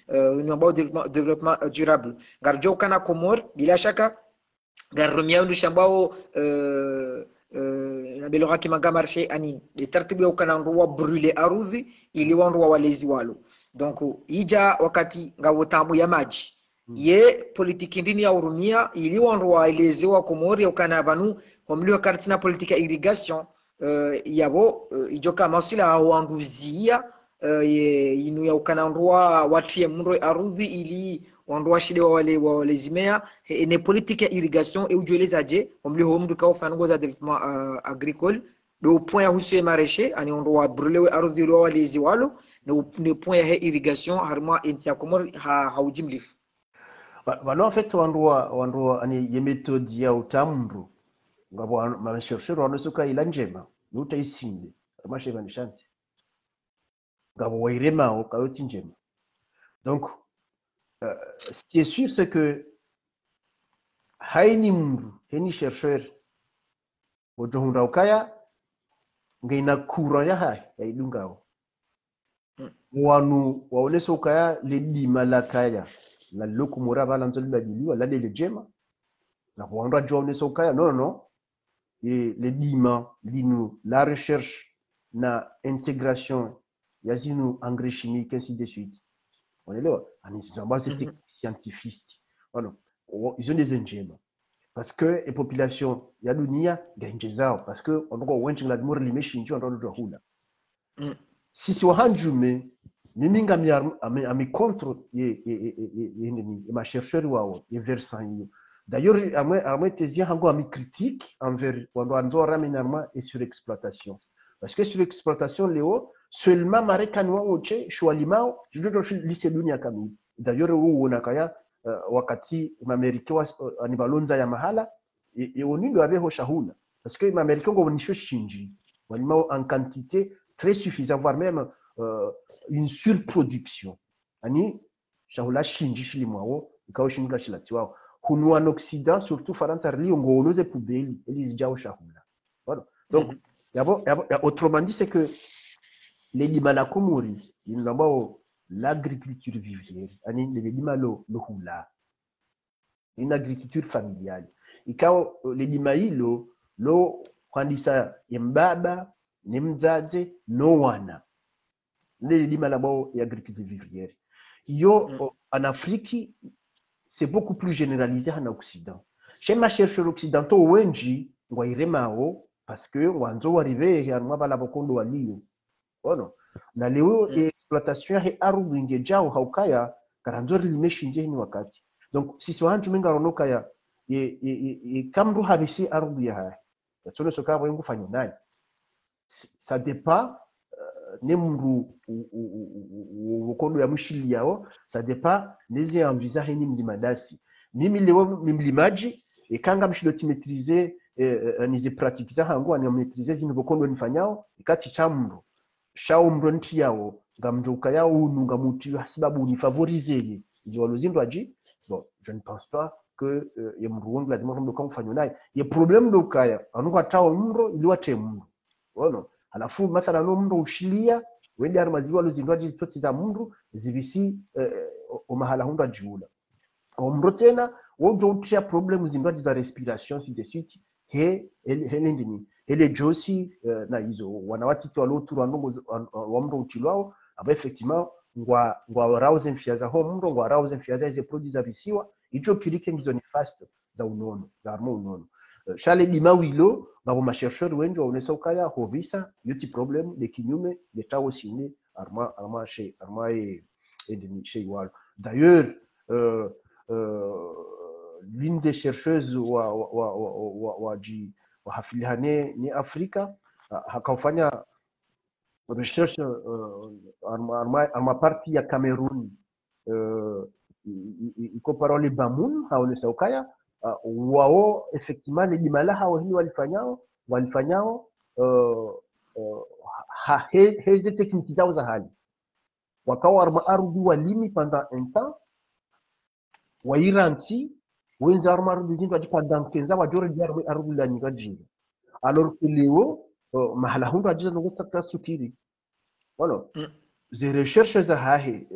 ni about développement durable garjo kana Comore bila shaka garumia ndu shambao na belora kimanga marché ani de tartibu ya ukananduwa brûler arudhi ili wanduwa walezi walo donc ija wakati ngawotambu ya maji ye politiki ndini ya urumia ili wanduwa walezi wa Comore ya ukana banu wamliwa kartina politika irrigation yabo ijoka masila wanduzia inu ya ukananduwa watie mndo arudhi ili wandoa shide wa wale zimea ne politique ya irrigation et ujueleza je omli homdu ka ofango za développement agricole do point ya husu maraîcher ani ondoa brûler ardhi wa wale ziwalo ne point ya irrigation harma intia Comore haujimlif bano en fait wandoa ani ye méthode ya utamru ngabo ma chercheur wanosuka ila njema nuta isinde masheva nishanti ngabo wairema o kayoti njema donc ce qui est sûr, c'est que haini mru, haini chercheur, wajohunda ukaya, ngaina kura ya hai, ya idungao. Wanu, waoneso ukaya, ledi malakaya, la loku muraba lanzoli badiliwa, la de lejema, la wandra jo oneso ukaya, non, et ledi ma, linu, la recherche, na intégration, yazinu engrais chimique, ainsi de suite. On est là, c'est scientifique. Voilà. Ils ont des ingénieurs. Parce que les populations, il y a l'unia, parce que on doit wenching la demore limeshin, on doit le hula. Si c'est un jume, miminga mi contre ma chercheur ou versant. D'ailleurs, à moi, tes yeux ont mis critique envers on doit ramener et sur l'exploitation. Parce que sur l'exploitation, Léo, seulement marekani wote shwalimao judo lise dunia kamili. D'ailleurs unakaya wakati Amerika anibalonza ya mahala onindo aveho shahula parce que Amerika ngo nisho shinji walimao en quantité très suffisante voire même une surproduction ani shahula shinji shilimwao ikao shinga shilatiwao hunwa en Occident surtout Faransa rio ngo onoze pubeli elizijao shahula voilà donc autrement dit c'est que les limana Comore ils n'ont l'agriculture vivière ani les limalo le hula une agriculture familiale ikao les limailo lo kwandisa yembaba ni mzaze no wana les limana bao agriculture vivière yo en Afrique c'est beaucoup plus généralisé en Occident chez ma chercheurs occidentaux wenji ngwairemao parce que wanzo arrivé ya mwabala bokondo walio ono na leo exploitation ya ardhi ingejao haukaya karanzori limeshinje ni wakati donc sisi wantu menga ronoka ya kamru habisi ardhi ya haya tsono soka wengu fanyo nayo ça dépend ne mru wokondo ya mshili yao ça dépend neze envisager ni mdimadasi mimi leo mimlimaji ikanga mshidoti maîtriser nize pratique za hangu ani maîtriser zini wokondo nifanyao ikati chamru shao mronti yao ngamjoka yao nungamuti sababu ni favoriser ziwalozindo aji bon je ne pense pas que ya mruongo la demande kwa mfanyo naye ye problem ndo kaya anuka tao mro iliwate mro wono alafu mathala no mro ushilia wende armaziwa lozindo aji toti za mro zibisi o mahala hundo ajiula o mro tena wojo utisha problem zindo aji za respiration si de suite hele ndini hele josi na hizo wanawatiti walotu wa mro uchilwao aba effectivement ngwa rauze mfiaza ho mro ngwa rauze mfiaza hizo produits za visiwa icho kirike ngizo ni fast za unono za armo unono shale dima wilo ngabo machercheur wengi waonesa ukaya hovisa yuti problem de kinyume de tawo sine arma ndini chez wal d'ailleurs l'une des chercheuses wa hafilihane ni Afrika hakafanya recherche arma parti ya Cameroon iko parole bamun haonesa ukaya wao effectivement ni dimala hao hili walifanyao heze tekniki zao za hali wakawa arma arudi walimi pendant un temps wairanti wenza arma arudi zindu aji pendant 15 ans wajore di arma arudi la nyika jinga alors que leo mahala hundu ajiza nongosta kasukiri voilà ze recherche za hahe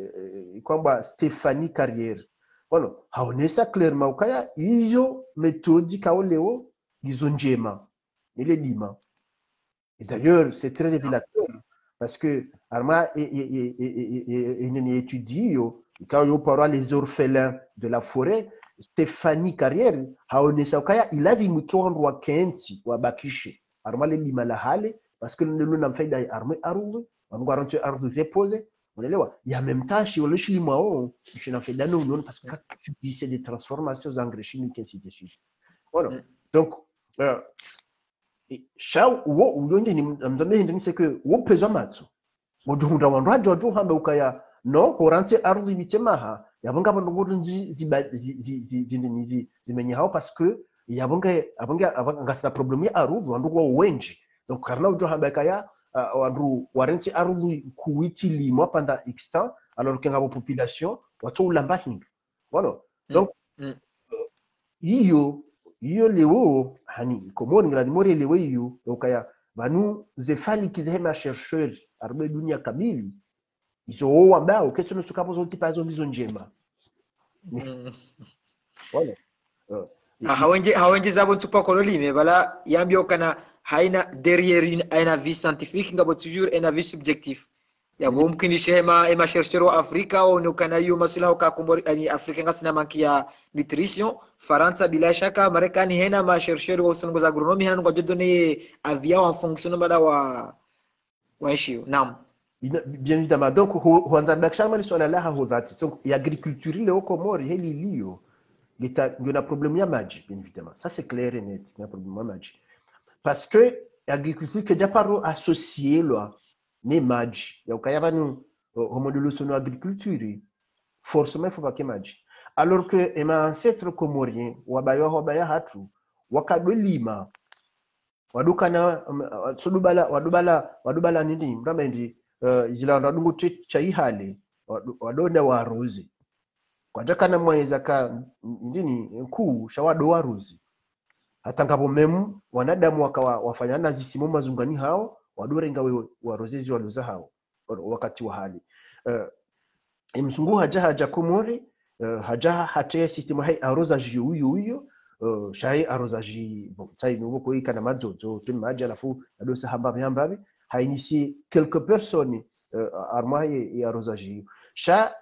kwamba Stephanie Carrière voilà haonesa clairement ukaya hizo metodi kao leo gizo njema ile dima et d'ailleurs c'est très révélateur parce que arma une étudie quand on parle les orphelins de la forêt Stephanie Carrière haonesa ukaya ilavi mkiwandu wa kenti wa bakishe arma le dima la hale parce que ndio na faida arma arudi wangarantu arudi repose unaelewa ya même temps si on le mwao je n'en fais d'un non parce que quand tu subissais des transformations aux engrais chimiques ainsi de suite voilà donc shao wo ulonje ni mzambe ndini c'est que wo pezo matso modunda wandu wadu hamba ukaya no horante ardhi mitemaha yabonga bandu nzi zimenye hao parce que yabonga ngasina problème ya arudhi wandu wo wenji donc karna ujo hamba kaya wandu warenti arudhi kuiti limo pendant x temps alors que ngabo population watu ulamba hindu voilà donc hiyo leo hani komoni ngala dimori leo hiyo ukaya banu zefali kizema chercheur arbe dunia kamili izo ambao kesho nusukapo zote pazo hizo njema voilà hawenje zabo tsupa kololime bala yambio kana haina derrière une avis scientifique ngabo toujours un avis subjectif ya mumkin shema ema chercheur wa Afrika au kana hiyo masuala ka kumbori ani Afrika ngasina manki ya nutrition Faransa bila shaka Marekani hena ma chercheur wa usungu za agronomie hena ngo donner avis en fonction bada wa issue naam bien évidemment donc huanza bakshama ni swala laha hodhati donc ya agriculture ile huko mori heli lio ndio na problème ya maji bien évidemment ça c'est clair et net na problème ya maji parce que agriculture que japaro associé là ne maji ya ukayava ni homodolo sono agriculture forcément il faut pas que maji alors que ema ancêtre comorien wabaya hatu wakadolima wadukana wadubala nini mramba ndi zila ndadungu chai hale wadonda waruzi kwatakana mweza ka ndini kuu shawado waruzi hata ngapo memu wanadamu wakawa wafanyana zisimu mazungani hao wadore ngawe warozezi waluza hao wakati wa hali msungu haja komori haja hate system hai arozaji huyo shai arozaji tai nuko koika na majojo tu maji alafu adosa hamba hainisi quelques personnes armaye arozaji sha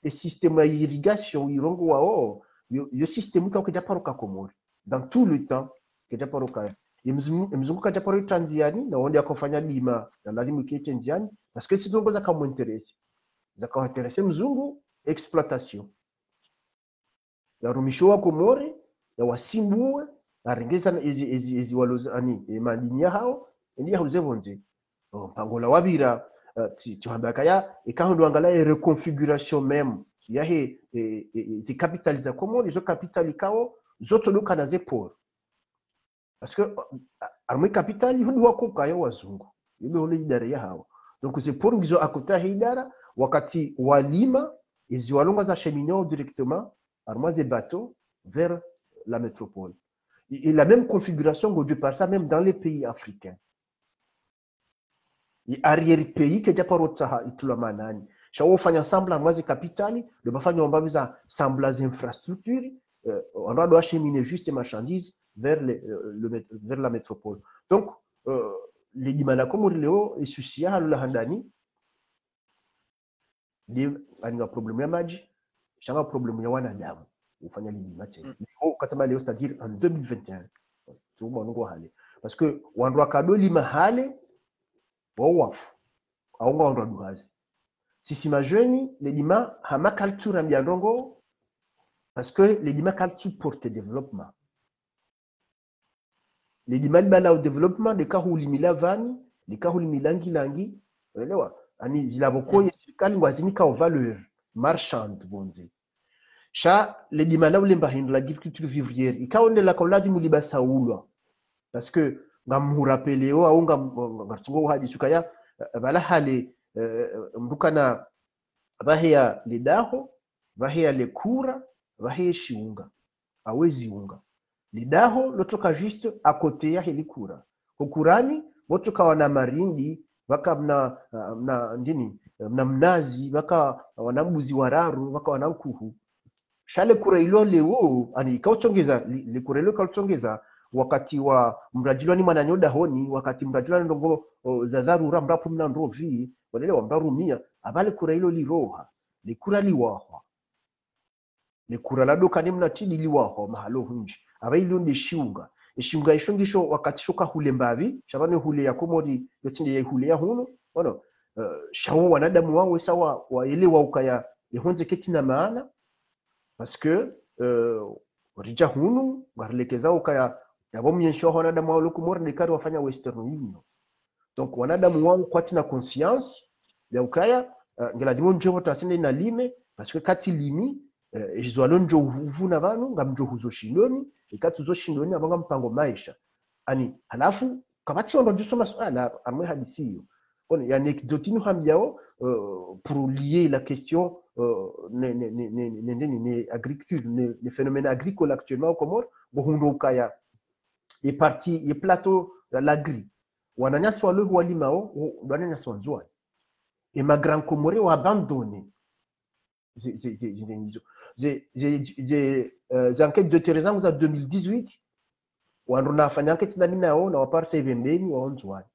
système d'irrigation irongo wao yo système kwa japaruka komori dans tout le temps que japaruka mzunguka japaro Tanzania na wonde akofanya dima na lazima kiete njiani parce que sidongo za kama interesse za kwa interesse mzungu exploitation ya rumishowa komori ya wasimbue arengeza ezi walozani madini hao ndio hauzevonje pangola wabira tihambaka ya ikahondo angala reconfiguration même ya he zi capitaliza komori zo capital kao zoto luka na zepor parce que arme capital hudu wako kayo wazungu ile ole idara ya hao donc zepor ngizo akuta hidara wakati walima ezi walonga za cheminot directement armoise et bateaux vers la métropole. Et la même configuration que de par ça même dans les pays africains. Et arrière-pays que déjà par otsaha itula manani. Shawo fanya ensemble armoise capitali, le bafanya ombabiza semblage infrastructure, on doit acheminer juste marchandises vers la métropole. Donc les dimana Komori leo isusia halula handani ani problème ya maji shanga problème ya wanadamu ufanya lidima tena leo katama leo c'est-à-dire en 2021 tu bongo hali parce que wandu akado lima hale wawafu aunga wandu duhazi sisi majeni lidima hama culture ya ndongo parce que lidima culture porte développement lidima bala au développement de kahulimila vani de kahulimila ngilangi unaelewa ani zilavokoye serikali ngwazimika au valeur marchande bonzi sha le dimana ulemba hindu l'agriculture vivrière ikaonde la koladi muliba saulwa parce que ngamurapeleo au ngartungo haji sukaya bala hale mbukana bahia lidaho bahia lekura bahia shiunga awezi unga lidaho lotoka juste à côté ya helikura kukurani motoka wana marindi waka mna ndini mna mnazi waka wana mbuzi wararu waka wana nkuhu shale kura ilo leo ani kauchongeza le kura ilo kauchongeza wakati wa mrajilo ni mananyoda honi wakati mrajilo ndongo za dharura mrapo mna ndovi wanaelewa mbarumia abale kura ilo liroha le kura liwahwa le kura la doka ni mnatidi liwahwa mahalo hunji abailo ndi shiunga ishunga ishungisho wakati shoka hule mbavi shabane hule ya Komori yotinde ya hule ya hunu ono shawo wanadamu wao sawa waelewa ukaya yehonze ketina maana parce que rija hunu garlekeza ukaya yabo myensho wanadamu wao Komori ni kari wafanya Western Union donc wanadamu wao kwatina conscience ya ukaya ngela dimo nje watu asende na lime parce que kati limi izwalonjo uvuna vanu ngamjo huzo shindoni ikati zo shindoni abanga mpango maisha ani halafu kabati ndo jiso maswala amwe hadisiyo on ya anecdotini hamjao pour lier la question agriculture les phénomènes agricoles actuellement au Comores bohundo kaya est parti est plateau l'agri wananya swalo walimao wananya swanzwa et ma grand Comoré ont abandonné j'ai enquête de terrain vous à 2018 wanruna fanya enquête na minao na waparse vembeni waonzwani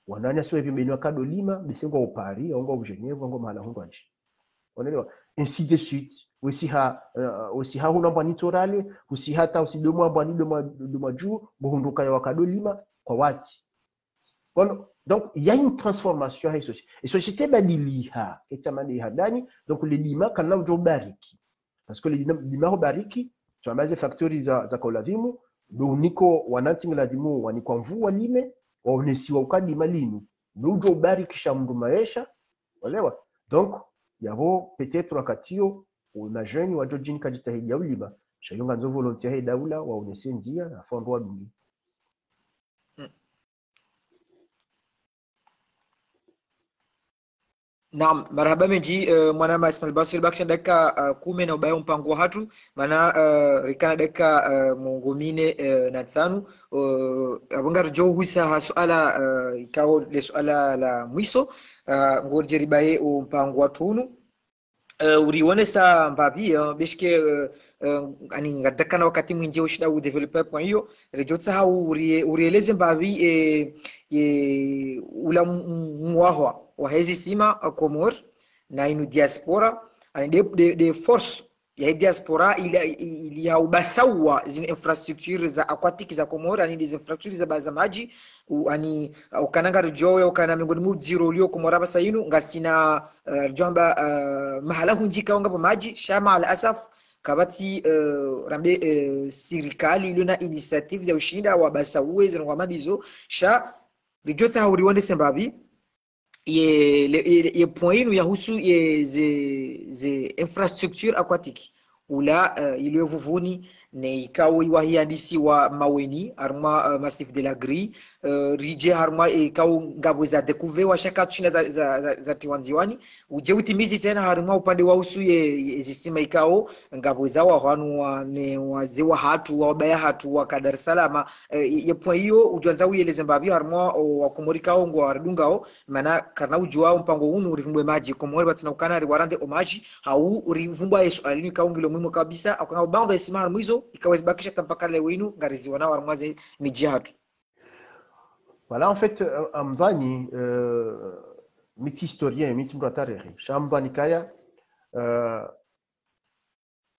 wananya sio vembeni wakadolima bisengo upari ongo Genève ongo mahala hungu anchi unaelewa ainsi de suite aussi ha hunamba nitorale aussi hata usidomo ambani domo juu bohunduka ya wakadolima kwa wati donc il y a une transformation à et société badiliha etamani hadani donc les dima kana ujobariki parce que les dima bariki tu base factories za kolavimu do niko wanatinga dimu wanikwa mvua lime waonesiwa ukadima linu do ujobariki shamdu maisha walewa donc yabo peut-être wakatio na jeune wa jojini kajitahidi ya uliba shayunga nzo volontaire daula waonese nzia afondwa dungi. Naam, marhaba menji mwana Ismail Basir bakisha dakika 10 na ubayo mpango wa hatu mana rikana dakika mungumine na tano abunga jo huisa suala ikao le suala la mwiso ngorje ribaye mpango wa tunu urione sa mbabi bishke ani ngadakana wakati mwinje ushida u developer kwa hiyo rejotsa hau urieleze mbabi ula mwahwa wa hizi sima Komor na inu diaspora ani de force ya diaspora ili ya ubasawa zina infrastructure za aquatique za Komor ani des infrastructures za bazamaji ani ukananga rjowe ukana miongoni mu zero lio Komora basa inu ngasina jamba mahala hunjika onga maji shama al asaf kabati rambe sirikali ilona initiative ya ushinda wa basawe zino madizo sha rijota hauriwande sembabi ye point ya husu ye ze infrastructure aquatique ula ile vuvuni ne ikawo iwahiandisi wa maweni arma massif de la Gris rije harma ikawo ngabo za découvrir wa shaka china za tiwanziwani uje utimizi tena harma upande wa husu ye zisima ikawo ngabo za wa hanu wa ne wazewa hatu wa baya hatu wa Dar es Salaam ye point hiyo ujanza uyeleze mbabi harma wa Komorikao ngo ardungao mana karna ujua mpango unu urivumbwe maji Komori batina ukana ri warande omaji hau urivumbwa Yesu alini kaungilo muhimu kabisa akanga banda isima harmo hizo ikawezibakisha tampaka leo winu ngariziwa nao armwaze miji hatu. Voilà, en fait, Amdani, miti historien, miti mtu atarehe. Shamdani kaya,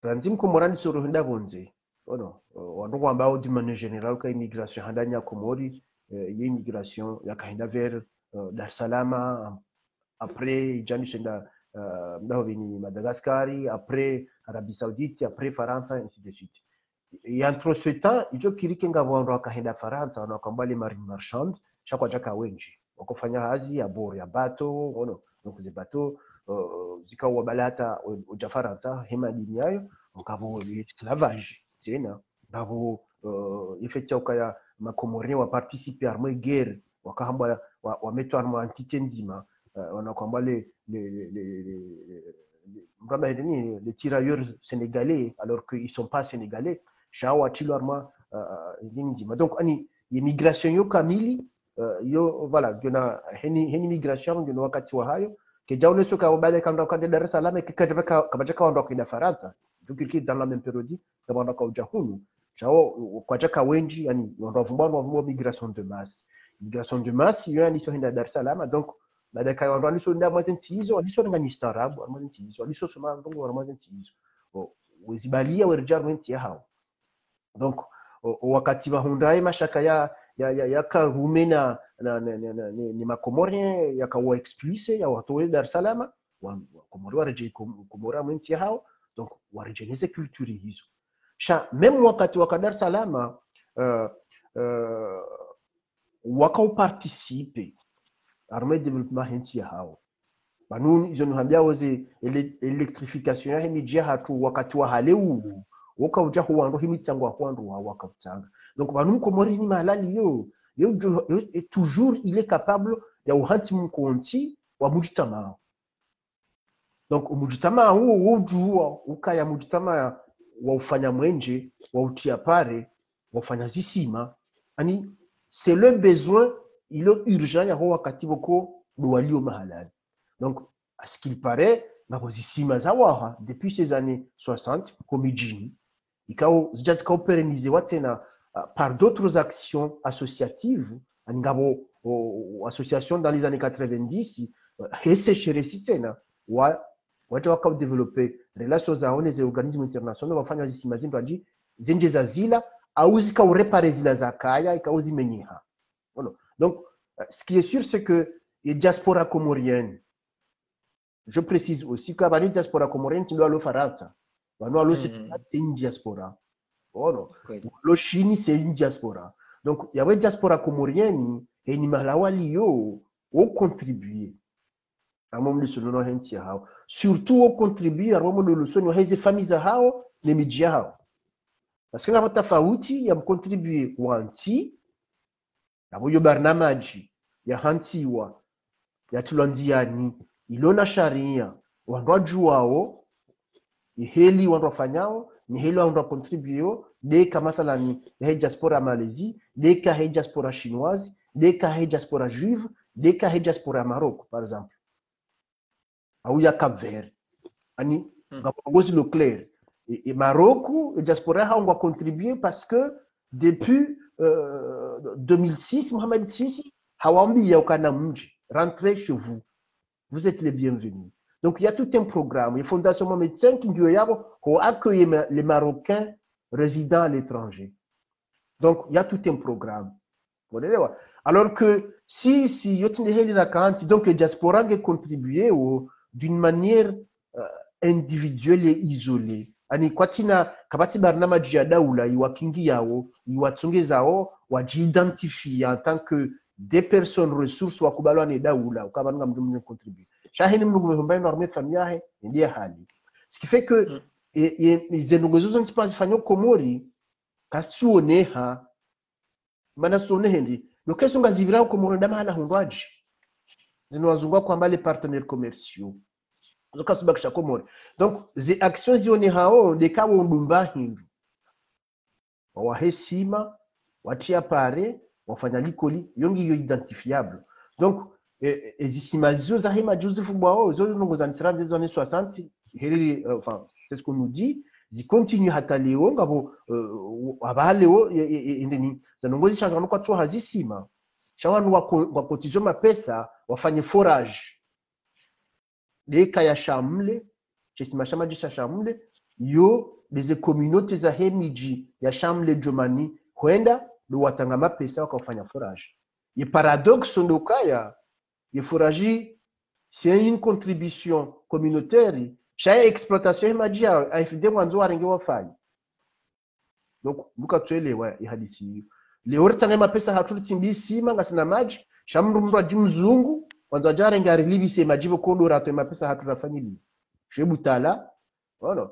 randim Komorani soro henda bonze. Ono, wandugu ambao d'une manière générale ka immigration handani ya Komori, y immigration ya kahenda vers Dar es Salaam, après Jani shenda mdavini Madagascari, après Arabie Saoudite, après Faransa, ainsi de suite. Et entre ce temps, ijo kirike ngabo wakahenda Faransa wanakwamba les marines marchandes chaque jaka wenji wakofanya hazi ya bori ya bato ono nokuze bato zikawa balata uja Faransa hema dini yayo ngabo esclavage tena ngabo effectua kaya makomorien wa participer arme guerre wakahamba wametwa arme entité nzima wanakwamba les tirailleurs sénégalais alors qu'ils sont pas sénégalais shawa chilarma nzima donc ani immigration yo kamili yo voilà jona heni migration jona wakati wa hayo ke jawle soka baada kanda kwa Dar es Salaam kabajaka ondoka ina Faransa tukiki dans la même période kabanda kwa ujahunu chao kwa jaka wenji yani ndovumba migration de masse yo yani so hinda Dar es Salaam donc baada ka ndo aliso nda mwazenti hizo aliso ngani starabu mwazenti hizo aliso soma ndongo mwazenti hizo wezibalia werjar mwenti hao donc wakati wa hundaye mashaka ya karume ni makomorien yakawa expulse ya watoe Dar es Salaam wakomori wareje komora mwenti hao donc warejeneze culture hizo sha même wakati wa Dar es Salaam wakao participe armée développement henti hao banuni izo nuhambia waze electrification ya hemijia hatu wakati wa haleu woka uja huwando himitsango akwando wa wakatsanga donc banu komori ni malali yo toujours il est capable ya uhanti mkonti wa mujitama donc mujitama huo wojua ukaya mujitama wa ufanya mwenje wa utia pare wa ufanya zisima ani c'est le besoin il est urgent ya wakati boko walio mahalali donc à ce qu'il paraît na zisima zawaha depuis ces années 60 komijini ikao zijazikao pérenniser tena par d'autres actions associatives ngabo association dans les années 90 hesesheresi tena waje wakao développer relations zao na organismes internationaux wafanya zisima zindu zenje za zila au zikao réparer zila za kaya ikao zimenyeha donc ce qui est sûr c'est que les diaspora comorienne je précise aussi que la diaspora comorienne tu dois le Faransa c'est une diaspora. Oh non. Le Chine, c'est une diaspora. Donc, il y avait diaspora comorienne et ni malawali yo ont contribué. À moment de ce nom surtout ont contribué à moment de le son des familles hao les médias. Parce que la tofauti ya contribué wanti ya boyo barnamaji ya hantiwa ya tulandiani ilona sharia wandu wao iheli wandu wafanyao ni heli wandu contribueo deka mathalani he diaspora Malaisie deka he diaspora chinoise deka he diaspora juive deka he diaspora Maroc par exemple au ya Cap Vert ani ngapongozi le clair et Maroc le diaspora a on contribuer parce que depuis 2006 Mohamed Sisi hawambi ya ukana mji rentrez chez vous êtes les bienvenus. Donc, il y a tout un programme. Les fondations médecins qui ont accueilli les Marocains résidant à l'étranger. Donc, il y a tout un programme. Alors que si donc les diasporas ont contribué d'une manière individuelle et isolée. Ani kwatina kabati barnama jadaula iwakingi yao iwatunge zao wajiidentifie en tant que des personnes ressources wakubalwa ne daula ukabanga mdu contribuer shahini mdu mhomba norme famille ndiye hali ce qui fait que les nongozo ntipazifanya komori kasuoneha mana suonehe ndi lokeso ngazivira komori ndama hala hundwaji zinawazungwa kwamba les partenaires commerciaux zokasubakisha komori donc les actions zione hao de kawo ndumba hindu wahesima watia pare wafanya likoli yongi yo identifiable donc ezisimazizo za hema Joseph Boao zo nongo za nisira des années 60 enfin c'est ce qu'on nous dit zikontinue hata leo ngabo abaleo indeni zanongozi shangano kwa tu hazisima shawanu wakotizo mapesa wafanye forage deka ya shamle chesima shamaji shamle yo des communautés za hemiji ya shamle jomani kwenda do watanga mapesa wakafanya forage ye paradoxe ndokaya ye forage c'est une contribution communautaire chaque exploitation hemaji AFD mwanzo warenge wafanya donc luka tuelewa ihadisi hiyo leo tanga mapesa hatulitimbisima ngasina maji shamru mtu ajimzungu kwanza jare ngari livi se majibu kondo rato mapesa hatulafanyili shebutala voilà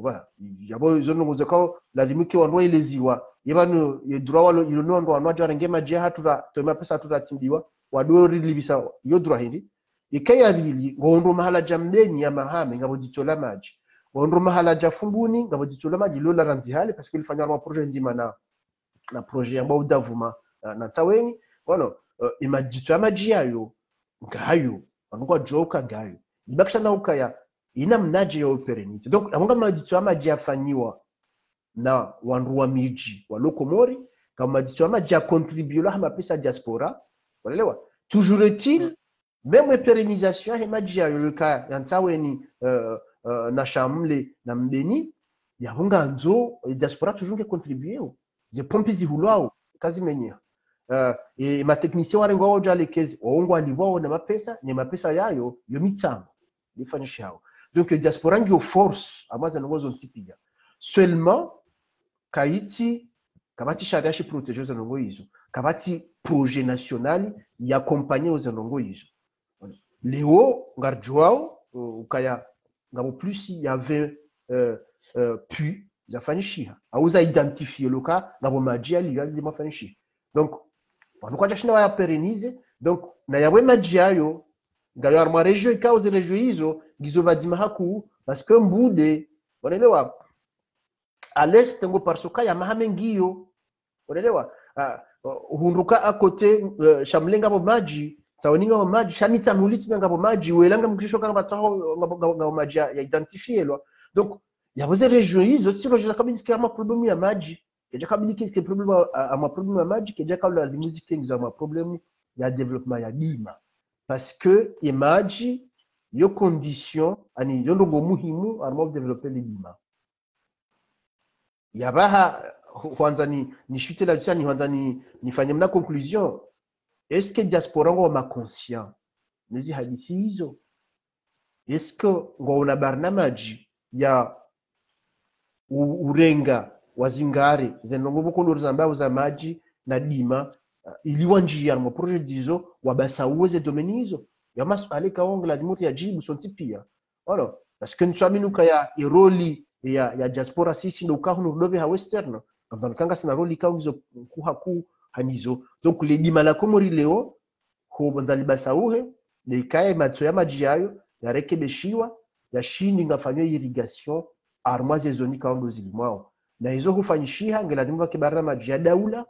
voilà yabo zono ngozakao lazima ki wanwa ileziwa yebanu ye droit walo ilono ndo wanwa jare ngema je hatura to mapesa hatulatimbiwa wadori livi sawa yo droit hindi ikaya bili ngondo mahala jamdeni ya mahame ngabo ditola maji ngondo mahala jafumbuni ngabo ditola maji lola ranzihale parce qu'il fanya ma projet ndima na projet ambao udavuma na taweni voilà imajito ya maji yayo ngayo anukwa joka gayo ibakisha na ukaya ina mnaje ya operenite donc amunga majito ya maji yafanyiwa na wandu wa miji wa lokomori kama majito ya maji ya contribue la mapesa diaspora walewa toujours est-il même pérennisation ya maji yayo luka yantaweni na shamle na mbeni ya hunga nzo diaspora toujours que contribuer ze pompi zihulwao kazi menyea et ma technicien warengo wao jalekezi waongo alivao na mapesa ni mapesa yayo yo mitambo nifanyisha hao donc diaspora ngio force amaza ngozo ntipiga seulement kaiti kabati sharia shi protéger za nongo hizo kabati projet national ya accompagner za nongo hizo leo ngarjwao ukaya ngabo plus il y avait puis zafanyisha auza identifier loka ngabo majia liyo mafanyisha donc wanukwaja shina waya perenize donc na yawe maji yayo ngayo arma regio ikauze regio hizo gizo badima haku parce que mbude wanaelewa à l'est ngo parsoka ya mahame ngio wanaelewa hunduka akote shamlenga bo maji tawoninga bo maji shamita muliti ngabo maji welanga mkisho kanga bataho ngabo maji ya identifier donc yawe regio hizo si regio kabisa kama problème ya maji keja kabili ke problème ama problème ya maji keja kabla la musique ngizo ama problème ya développement ya dima parce que maji yo condition ani yo ndongo muhimu armo développer le dima yabaha kwanza ni shute la tsani kwanza nifanye mna conclusion est-ce que diaspora ngo ma conscient nizi hadisi hizo est-ce que ngo una barnamaji ya urenga wazingare zenongo bukondo zambao za maji na dima iliwa njia mo projet dizo wabasa uweze domaine hizo ya maswali kaonga dimuti ya jibu sonti pia voilà parce que ntwaminuka ya iroli ya diaspora sisi ndo kahunu dove ha western kamba kanga sina roli kauzo kuhaku hanizo donc les dima la komori leo ho banzali basauhe de kae matso ya maji yayo yarekebeshiwa ya shini ngafanywa irrigation armoise zoni kaondo zilimwao na hizo hufanyishiha ngeladimwa kibarana maji ya daula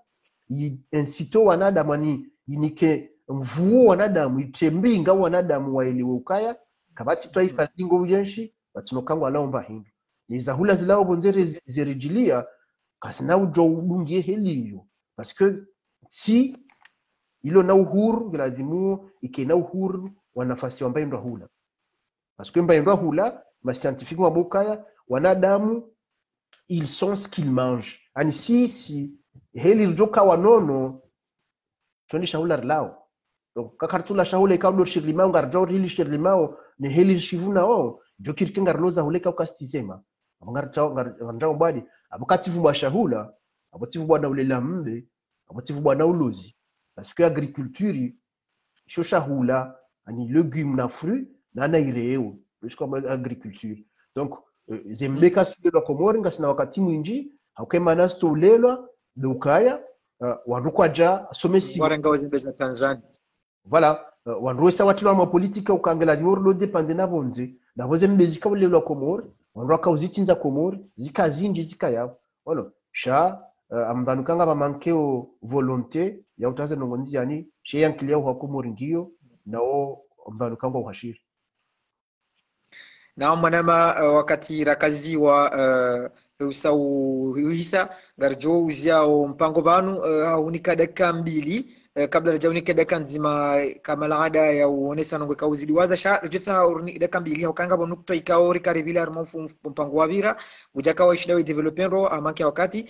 insito wanadamu ani inike mvuo wanadamu itembinga wanadamu waelewe ukaya kabati taifa lingo ujenshi batunokangwa laomba hindu niza hula zilao bonzere zerijilia kasina ujo udungie heliyo parce que si ilo na uhuru ngeladimu ikena uhuru wanafasi ambayo ndo hula parce que mbayo ndo hula ma scientifique wa bukaya wanadamu ils sont ce qu'ils mangent ani sisi heli rujoka wanono tundi shahula lao donc kakartula shahula ikaudo shirlimao ngarjo hili shirlimao ne heli shivuna o jokir kingarloza huleka ukastizema ngarjo badi abukativu bwa shahula abotivu bwana ulela mbe abotivu bwana ulozi parce que agriculture sho shahula ani légumes na fruits na na ireo comme agriculture donc zembeka studio komori ngasina wakati mwinji haukema nasto ulelwa dukaya wanukwaja somesi warenga wazembeza Tanzania voilà wanroesa watilo ma politika ukangela diordo depende na bonze na voze mbezika ulelwa komori wanroka uzitinza komori zikazinji zikaya voilà sha ambanukanga mamankeo volonté ya utaze nongonzi yani she yankilia wa komori ngiyo nao ambanukanga uhashiri na mwanama wakati rakazi wa usau hisa garjo uziao mpango banu unika dakika mbili kabla rajaunika dakika nzima kama laada ya uonesa nongwe kauzidi waza sha rajutsa dakika mbili ukanga bonu kuto ikao rikaribila armofu mpango wabira ujaka wa ishida wa developero amanke wakati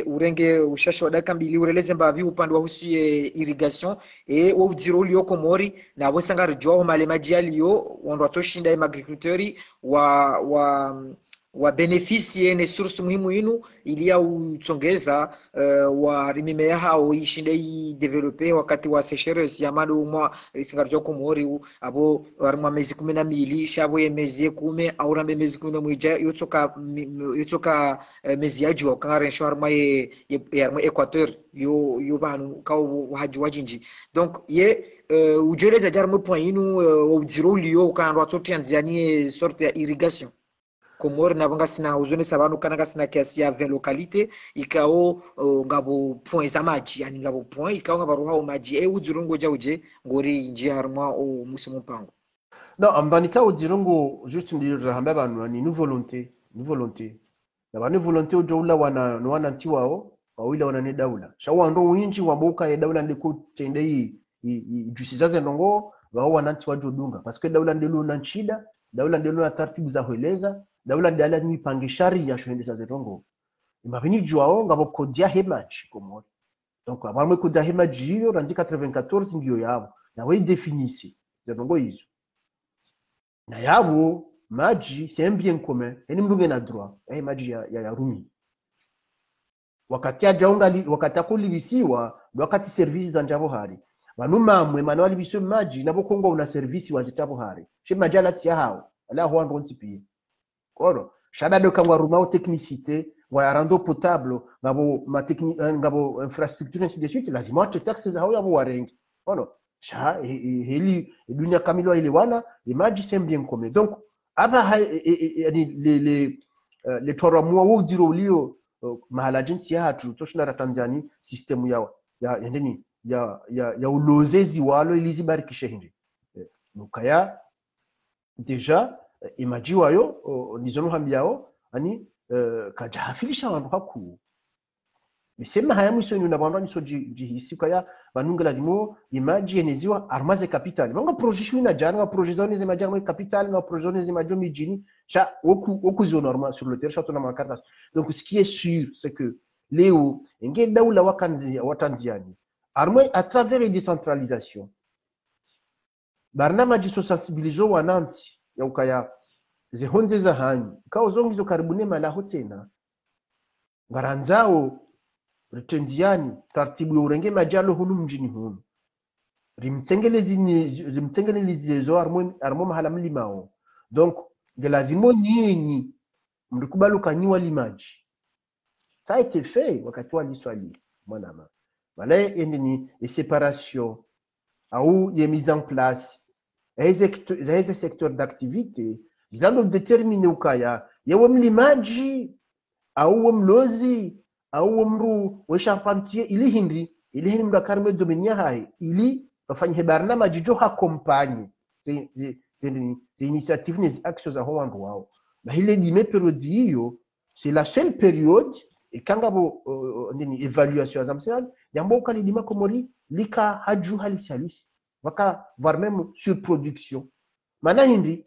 urenge ushasho wa dakika mbili ureleze mbavi upande wa husu irrigation wa ujiro ulioko mori na abosanga rajua male majiali yo wando watoshinda agricultori wa beneficie ne source muhimu inu ilia utongeza wa mimea hao ishinde i developer wakati wa sécheresse ya mado mwa singarjo ko mori abo arma mezi 12 shabo ye mezi 10 au rambe mezi 11 yotoka mezi ya jua kanga rensho arma ye arma Equateur yo banu ka haji wajinji donc ye ujeleza jarmo point inu ujiro liyo kan rwatoti anziani sorte ya irrigation Komori na banga sina uzone sabanu kanaka sina kiasi ya 20 localité ikao ngabo point za maji yani ngabo point ikao ngabo ruha maji ujirungo jauje ngori njia harma o musimu mpango non ambanika ujirungo juste ndiro hamba banu ni nous volonté na banu volonté ujula wana ntiwao wawila wana ne daula shawa ndo winji waboka ya daula ndiko tende hii jusizaze ndongo wao wananti wajodunga parce que daula ndilo na nchida daula ndilo na taratibu za kueleza daula ndala ni pange sharia shoendesa zetongo imavini juao ngabo kodia hemaji komori donc abamwe kodia hemaji hiyo ranzi 94 ndio yabo na we definisi zetongo hizo na yabo maji c'est un bien commun eni mdunge na droit maji ya rumi wakati ajaunga wakati akulibisiwa wakati services za njabo hari banuma mwe manwali biswe maji nabo kongo una service wazitabo hari she majala tia hao ala ho ndonti pia Oro, shabado kangwa rumao technicité, wa rando potable, ngabo ma technique ngabo infrastructure ainsi de suite, la dimanche taxes za hoya warengi. Oro, sha heli dunia kamilo ile wana, imaji c'est bien commun. Donc aba les 3 mois où diro ulio mahala jinsi ya hatu toshina Tanzania system ya ndeni ya ulozezi walo ilizibarikisha hindi. Nukaya deja imajiwa yo nizono hambiao ani kajahafilisha wandu haku misema haya mwiso ni unabandwa niso jihisi kaya banunga lazimo imaji eneziwa armaze capital banga projet na jana projet zone zema jana capital na projet zone zema jomi jini cha oku zone normal sur le terrain chato na makartas donc ce qui est sûr c'est que leo nge daula watanziani armé à travers les décentralisations barnama jiso sensibilizo wananti ya ukaya zihonze za hanyu kao zongizo karibune malaho tena ngaranzao ritenziani tartibu ya urenge majalo hunu mjini hunu rimtsengelezi zo armo mahala mlimao donc de la vimo nyinyi mlikubalu kanyiwa limaji ça a été fait wakati wa liswali mwanama wala endeni séparation au y mise en place les secteurs d'activité zilando determine ukaya yewe mlimaji au mlozi au mru wa charpentier ili hindi mdakarme domenia hai ili wafanye barnamaji jo accompagne ces initiatives les actions za howandu wao na ile dime periode hiyo c'est la seule période et kangabo nini évaluation azamsal yambo kali dima komori lika haju halisi waka voire même surproduction mana hindi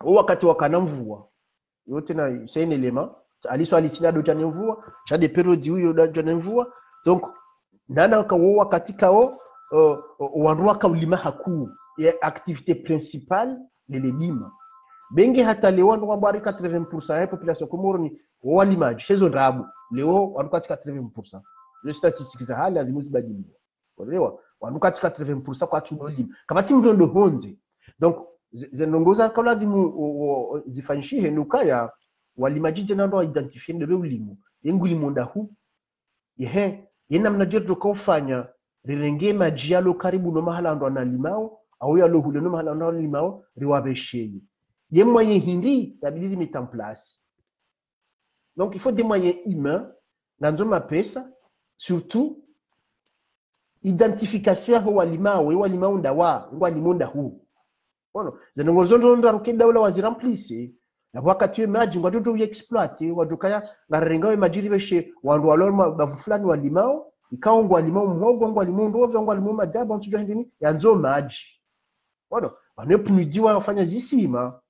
wakati wakana mvua yote na c'est un élément aliso alisina do jana mvua cha de periode huyo do jana mvua donc nana kawo katika wanrua ka ulima haku ya activité principale de l'elima bengi hata leo ndo mbari 80% ya population komoroni walimaji chezo rabu leo wanu katika 80% le statistiques za hali lazima zibadilike unaelewa wanu katika 80% kwa tulolima kama timu ndo honze donc zenongoza kala zimu zifanyishe nukaya walimaji jana ndo identifier ndio ulimu yengulimo ndahu yena mnajerdo kufanya rirenge majialo karibu no mahala ndo analimao au yalo hule no mahala ndo analimao riwabesheye ye moyen hindi tabili mettre en place donc il faut des moyens humains dans ma pesa surtout identification ho walimao ndawa ngwalimonda hu Ono zenongozondo ndaruke daula waziramplisi na wakati maji ngwadodo uexploite wadukaya ngarenga majiri beshe wandu waloma bavu fulani walimao ikao ngwalimao mhogo ngwalimao ndovyo ngwalimao madaba ntujwa ndini yanzo maji ono wanepunidiwa wafanya zisima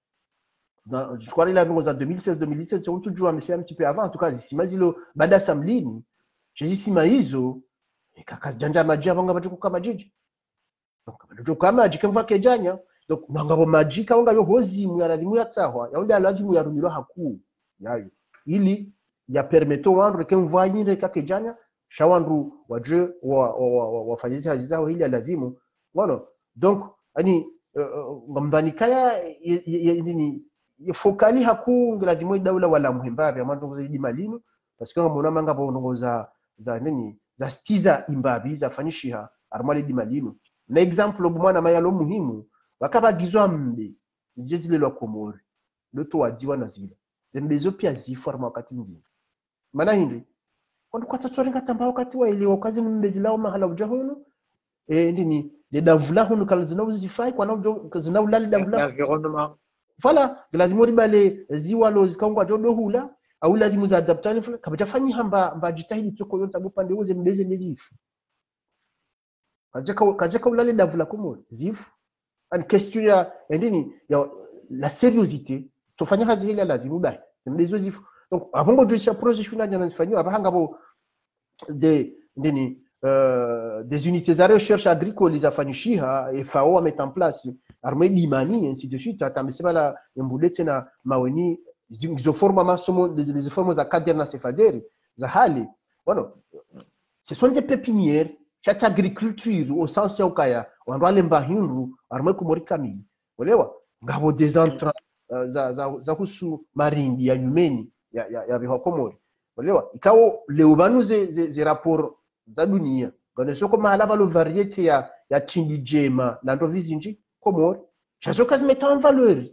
je crois la ngo za 2016 c'est ntujwa amesema un petit peu avant en tout cas zisima zilo baada samlini zisima hizo ikakajanja maji avanga batuko kama jiji donc kama maji kemva kejanya donc nangabo maji kaonga yo hozi mu yaradhimu ya tsahwa yaonde alazimu ya rumiro haku yayo ili ya permetto wandu kemva nyire kakejanya shawandu waje wafanyizi hazizao ili alazimu wano donc ani ngambani kaya nini fokali haku ngalazimu daula wala muhimbabe amandu zidi malinu parce que ngomona manga bongo za nini za stiza imbabi za fanishiha armali di malinu na example mwana mayalo muhimu wakabagizwa mbe zile lwa Komori loto wajiwa na zile zembezo pia ziforma wakati mzima maana hindi kwani kwa tatorenga tamba wakati wa ile wakazi mbezi lao mahala ujahono ndini de davula hono kala zina uzifai kwa nao zina ulali davula environnement voilà lazima ribale ziwa lo zikangwa jodo hula au lazima za adaptani kabata fanyi hamba jitahidi toko yonza bupande uze mbeze nezifu kajaka ulali davula Komori zifu en question ya ndini ya la sérieuxité tofanya hazi ile lazima bai mbeze zifu donc avant de ce projet final yanafanywa abahanga bo des unités de recherche agricole les afanyishiha FAO met en place armée limani ainsi de suite atamesema la mbulete na maweni zo forma masomo des formes za cadre na sefaderi za hali bueno ce sont des pépinières cette agriculture au sens ya ukaya wandwale mbahindu armée Komori kamili uelewa ngabo des entrants za husu marindi ya nyumeni ya biho Komori uelewa ikao leubanu ze rapport za dunia ganeso ko mahala balo variété ya chindi jema na ndo vizinji Komori chazo kazimeta en valeur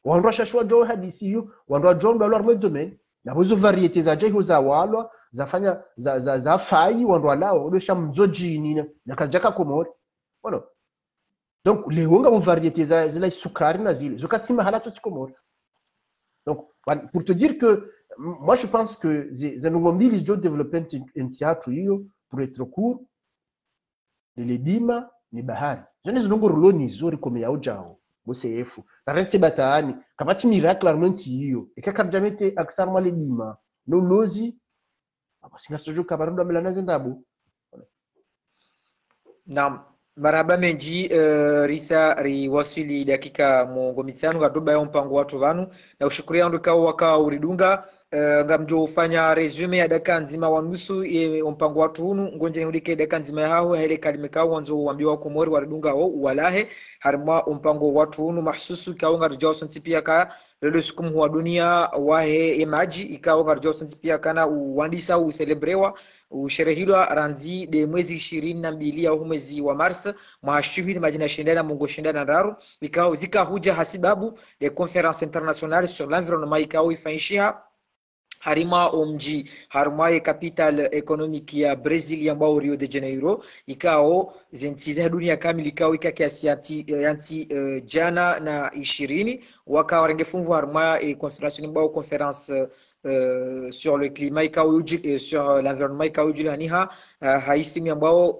wandwa shashwa do hadisi yo wandwa jomba lo armée domaine na bozo variété za jeho za walwa zafanya za fai wandwa lao odosha mzojini na kajaka Komori voilà donc les wonga mo variété za zile sukari na zile zokatsima hala to Komori donc pour te dire que moi je pense que les nouveaux ils doivent développer un théâtre pour être court les dima ni bahari zone zinongo roloni zori kome ya ujao bosefu na rente batani kabati miracle armenti hiyo ikakarjamete aksar male dima no lozi abasinga sojo kabarundo melana zendabo na maraba menji risa riwasili dakika mongo mitano gadoba ya mpango watu vanu na ushukuria ndo kao waka uridunga ngamjo ufanya resume ya dakika nzima wa nusu mpango watu hunu ngonje nudike dakika nzima hao hele kalimekao wanzo uambiwa Komori waridunga walahe harima mpango watu hunu mahsusu kao ngarjao santi pia ka lelo sukumu wa dunia wahe emaji ikao ngarjao santi pia kana uandisa uselebrewa usherehilwa ranzi de mwezi 22 ya mwezi wa Mars mwashuhidi majina shindana mungo shindana ndaru ikao zika huja hasibabu de conférence internationale sur l'environnement ikao ifanyishia harima omji harmaye capital economic ya Brazil ya mbao Rio de Janeiro ikao zentsiza dunia kamili ikao ikakiasi yanti jana na 20 waka warengefunvu harma conférence mbao conférence sur le climat ikao sur l'environnement ikao julaniha haisimi ambao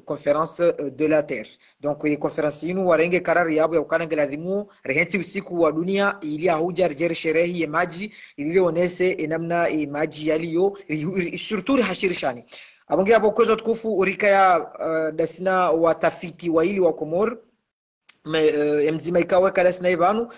conférence de la terre donc conférence inu warenge karari yabo ya ukananga lazimu rehenti usiku wa dunia ili huja rejere sherehi ya maji ili onese namna maji yaliyo surtout hashirishani abonge hapo kwezo tukufu urikaya dasina watafiti wa ili wa Komori mzima ikawa kala snaivanu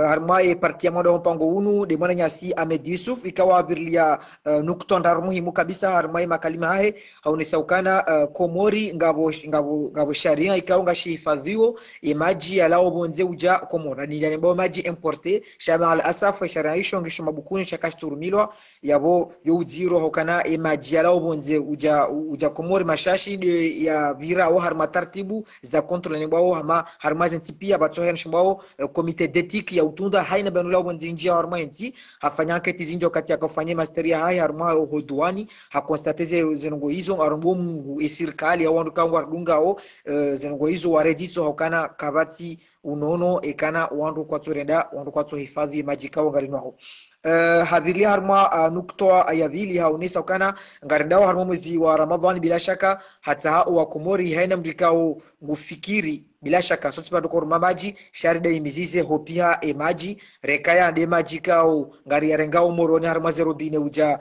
harmaye parti ya mwada mpango unu de mwana nyasi Ahmed Yusuf ikawa birlia nukta ndar muhimu kabisa harmaye makalima hae haunisaukana Komori ngabo sharia ikawa ngashihifadhiwa maji yalao bonze uja Komori ni yani bao maji importe shaba al asaf sharia hisho ngisho mabukuni shakashturumilwa yabo yuziro hokana maji yalao bonze uja Komori mashashi ya bira au harma tartibu za control ni bao hama harmazi nti pia batsohen shambao komite d'éthique ya utunda haina banula wanzinjia harmazi hafanya enquête zinjo kati akafanya masteria hai harma hodwani ha constateze zengo hizo arumbo mungu esirikali au kangwa dungao zengo hizo wareditso hokana kabati unono ekana wandu kwa tsorenda wandu kwa tso hifadhi majikao ngarinwaho havili harma nuktoa ayavili haunisa ukana ngarindao harma mwezi wa Ramadhani bila shaka hata wa Komori haina mrikao ngufikiri bila shaka soti bado koruma maji sharida imizize hopia maji rekaya ande maji kao ngari yarengao moroni harma zero bine uja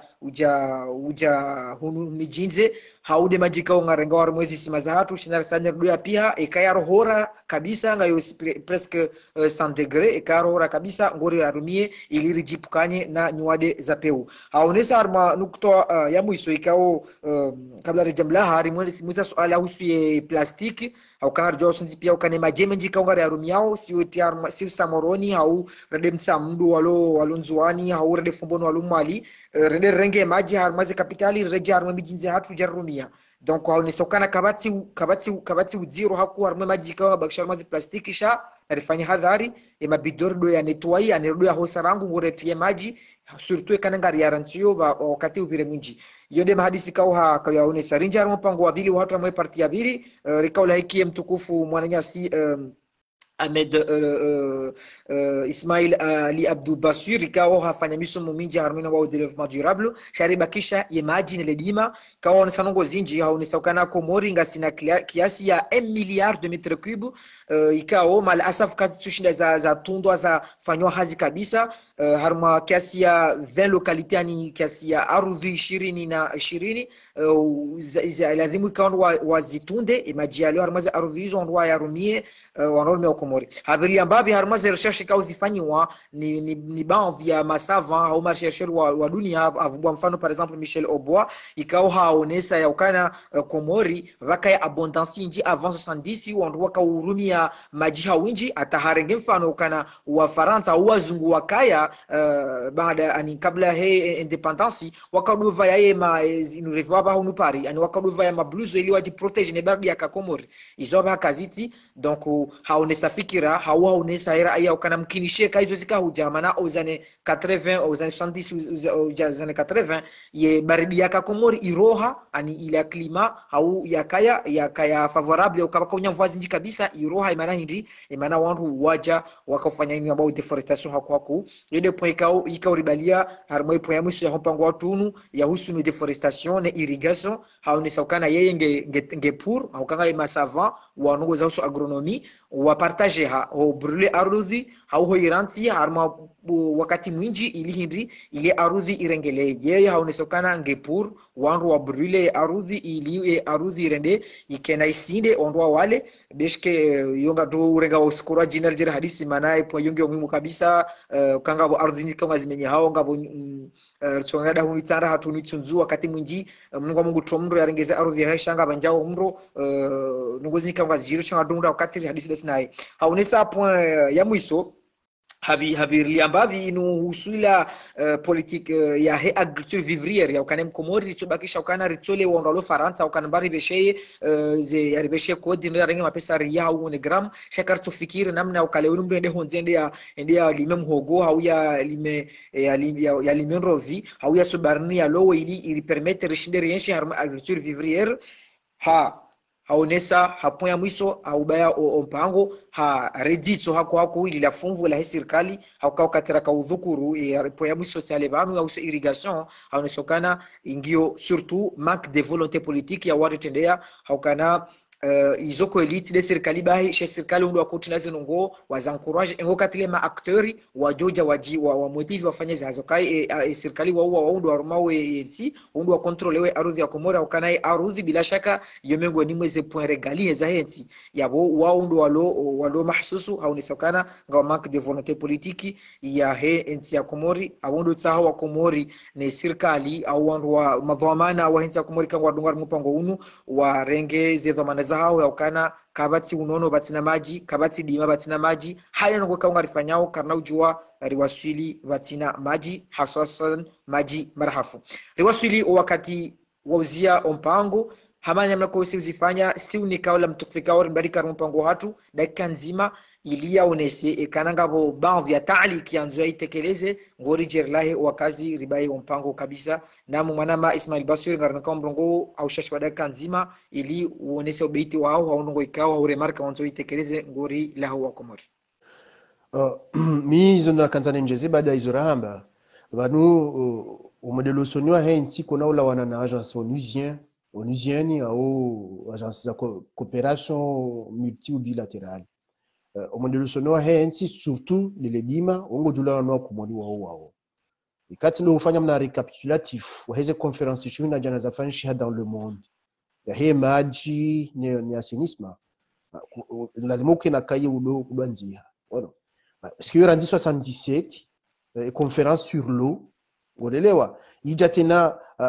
hunu mijinze haude maji kao ngarengao harma mwezi simaza hatu shinari sanya ruya pia ekaya rohora kabisa ngayo presque 100 degré ekaya rohora kabisa ngori yarumie iliri jipukanye na nyuade za peu haonesa harma nuktoa ya mwiso ikao kabla rejamla hari mweza suala husu plastiki au kanga josenzi pia ukane majeme njika ungari arumiao siu samoroni au rede msamdu walo nzuani au rede fumbono walo mwali rede renge maji harmaze kapitali reje harma mijinze hatu jarumia donc haonesokana kabati uziro haku harma maji kawa bakisha maji plastiki sha narifanya hadhari mabidori do ya netwai anerudo ya hosarangu ngoretie maji surtout kana ngari yarantio wakati ubire mwinji yode mahadisi kauha kayaonesa rinja harma mpango wa bili watu wa parti ya bili rikaula hiki mtukufu mwananyasi Ahmed Ismail Ali Abdou Bassir kao hafanya misomo mingi harmina wa development durable shariba kisha ye maji ne ledima kao sanongo zinji haonesakana Komori ngasina kiasi ya 1 milliard de mètres cubes ikao mal asaf kazi tushinda za tundwa za fanywa hazi kabisa harma kiasi ya 20 lokalite yani kiasi ya ardhi 20 na 20 lazima ikao wazitunde maji yale harma za ardhi hizo ndo yarumie wanaume Komori habari ambabi harmaze recherche kao zifanywa ni baadhi ya masava au machercheur wa dunia avubwa mfano par exemple Michel Oboa ikao haonesa ya ukana Komori vaka ya abondance inji avant 70 wandu waka urumia maji hawinji ataharenge mfano ukana wa Faransa au wazungu wakaya baada ani kabla he independence wakaduva ya ma inurevaba au nupari ani wakaduva ya mabluzo ili waji protege ne bardi ya Komori izoba kaziti donc haonesa fikira hawaonesa era aya ukana mkinishe kaizo zikahuja na ozane 80 ozane 70 ozane 80 ye baridi ya Komori iroha ani ile klima au yakaya favorable ukabaka unyamvazi nji kabisa iroha imana hindi imana wantu waja wakafanya nini about deforestation hakuhaku ile point ikao ribalia harmo point ya mwisho ya mpango wa tunu ya husu ni deforestation na irrigation haonesa ukana yeye nge pour au kanga masava wanongo za husu agronomie wa partage ha ho brûler ardhi au ho iranti harma wakati mwinji ili hindi ile ardhi irengele yeye haonesokana ngepur wandu wa brûler ardhi ili ardhi irende ikena isinde ondwa wale beshke yonga do urenga uskura jinal jira hadisi manaye po yonge muhimu kabisa kanga bo ardhi ni kama zimenye hao ngabo tsongada hunitara hatuni tsunzu wakati mwinji Mungu tomro yarengeza ardhi ya shanga banjao mro ngozi kama ziro shanga dunda wakati hadisi desinaye haonesa point ya mwiso habirli ambavi inu husula politique ya he agriculture vivrière ya ukanem Komori ritobakisha ukana ritole wondalo Faransa ukana bari beshe ze yaribeshe kodi ndio renge mapesa ria au ne gram shakar tufikiri namna ukale unumbe ende honzende ya lime mhogo au ya lime rovi au ya subarni ya lowe ili permettre rishinde rienshi agriculture vivrière haonesa hapo ya mwiso haubaya ompango reditso hako ili la funvu la serikali hakao katera ka udhukuru hapo ya mwiso tale banu au irrigation haonesokana ingio surtout manque de volonté politique ya watu tendea haukana izoko elite de serikali bahi chez serikali ndo akotina zinongo wazancourage ngo katile ma acteurs wajoja waji wa motive wafanye zazo kai serikali wa ndo armawe yenti ndo contrôler ardhi ya Komori ukana ardhi bila shaka yomengo ni mweze point régalie za henti yabo wao ndo walo mahsusu haunisokana nga manque de volonté politique ya he enti ya Komori ndo tsaho wa Komori ne serikali au ndo wa madhamana wa henti ya Komori kangwa dungar mpango unu wa renge zedhamana hao ya ukana kabati unono batina maji kabati dima batina maji haya ngo kaunga rifanyao karna ujua riwasili batina maji hasasan maji marhafu riwasili wakati wauzia ompango hamanya mlako usifanya si unikao la mtukfikao barika mpango watu dakika nzima ili yaonese kananga bo baadhi ya taaliki yanzu itekeleze ngori jerlahe wakazi ribai mpango kabisa na mwanama Ismail Basuri ngarnaka mrongo au shashwa dakika nzima ili uonese ubeiti wao haunongo ikao au remarka wanzo itekeleze ngori lahu wa Komori. Mi zona kanzane njeze baada hizo rahamba vanu umodelo sonwa henti kona ula wana na agence onusienne au agence za coopération multi ou bilatérale umodelo sonwa henti surtout les dima ongo jula na kumoni wao ikati ndo ufanya mna recapitulatif wa hizo conference shuna jana za fanisha dans le monde ya he maji ni asinisma lazima ukina kaye udo kubanzia voilà. Parce qu'il y a en 77 conférence sur l'eau. Il y a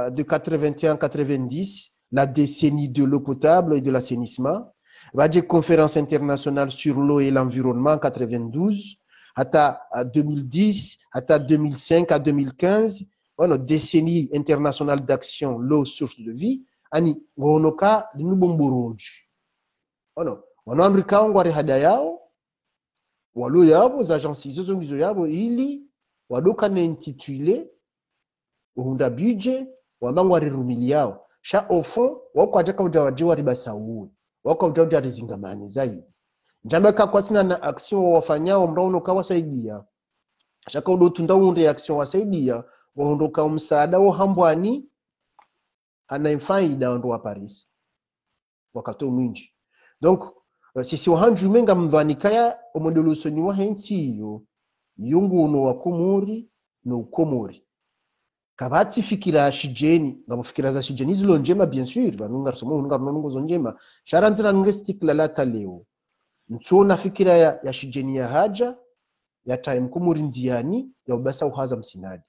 de 81-90 la décennie de l'eau potable et de l'assainissement. Il y a une conférence internationale sur l'eau et l'environnement en 92, à 2010, à 2005, à 2015. Voilà, décennie internationale d'action, l'eau, source de vie. Ani, gonoka, nous bomboronji. Voilà, on a un hadayao. Walo yabo za agences zozo ngizo yabo ili wadoka na intitulé uhunda budget wamangu rirumili yao sha ofo wako ajaka ujawajiwa ribasawu wako ujawajiwa rizingamani zaidi njamba kwa tina na action wafanyao mrauno kawasaidia shaka udotunda unde action wasaidia waondoka msaada wo hambwani anaimfaida ndo wa Paris wakato mwinji donc sisi wahanju menga mvanikaya omodelo soniwa henti yungu no wakomori no komori kabati fikira shijeni ngamufikira za shijeni zilo njema bien sûr vanunga somo unga nongo zonjema sharanzira ngestikla lata leo nsona fikira ya shijeni ya haja ya time komori ndiani ya ubasa uhaza msinadi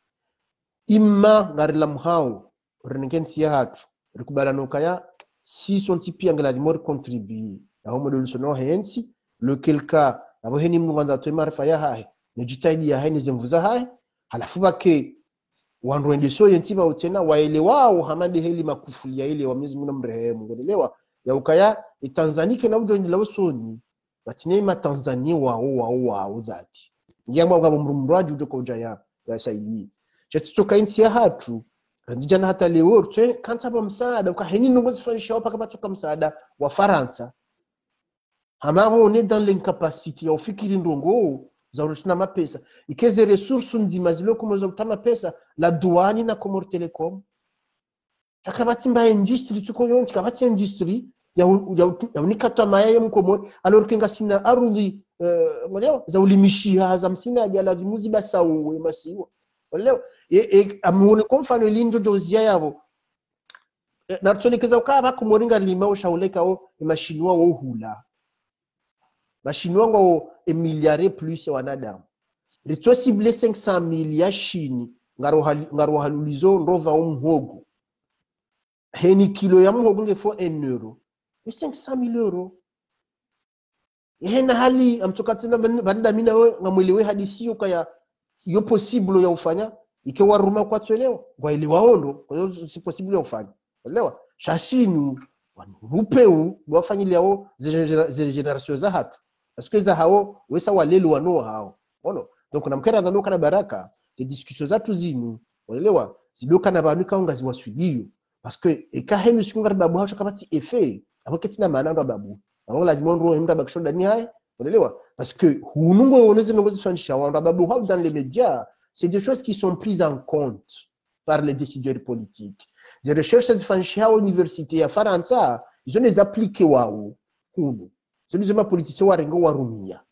imma ngarila mhao renengensi ya hatu rikubalano kaya si son tipi angaladi mor contribuer au modelo sono hensi lequel cas abo heni mwanza to marifa ya hae nejitaidi ya heni zemvuza hae halafu bake wanrwende so yentiba utena waelewao hamadi heli makufulia ile wa Mwenyezi Mungu mrehemu ngelewa ya ukaya Tanzania na udo ndilo soni batine ma Tanzania wao dhati ngiyamwa ngabo mrumrwaji ujo koja ya saidi chetitoka insi ya hatu ranjana hata leo tse kanta ba msaada ukaheni nongozi fanisha paka batoka msaada wa Faransa. Hamaro on est dans l'incapacité ya ufikiri ndongo za urishina mapesa ikeze resources nzima zilo kumoza utama pesa la douane na Comor Telecom takabati mba industry tuko yonti kabati industry ya unikatwa maye mkomor alors kenga sina arudhi leo za ulimishia za msina ya lazimuzi basawe masiwa leo amuone komfano linjo dozia yabo na tsolekeza ukaba kumoringa lima ushauleka o mashinwa wo hula Machinois ngo emiliare plus wanadamu. Rito cible 500 milliards Chine ngaro halulizo ndova umhogo. Heni kilo ya mhogo ngefo 1 euro. 500,000 euros. Hena hali amtokatina banda mina we ngamwelewe hadisi kaya yo possible ya ufanya ikewa ruma kwa twelewa kwa ile waondo kwa hiyo si possible ya ufanya. Elewa? Shashinu wanupeu wafanyilia o ze generation za hatu. Parce que za hao wesa walelo wano hao ono donc namkera ndano kana baraka ces discussions za tuzinu unaelewa zidoka na banuka ngazi waswidio parce que ekahemi sikunga babu hacho kabati effet aboketi na maana ndo babu awala dimondo hemda bakishoda ni hai unaelewa parce que hunungo oneze ngozi fanisha wa babu hao dans les médias c'est des choses qui sont prises en compte par les décideurs politiques les recherches de fanisha à l'université ya Faransa ils ont les appliquer wao kuno celui ma politicien warengo warumia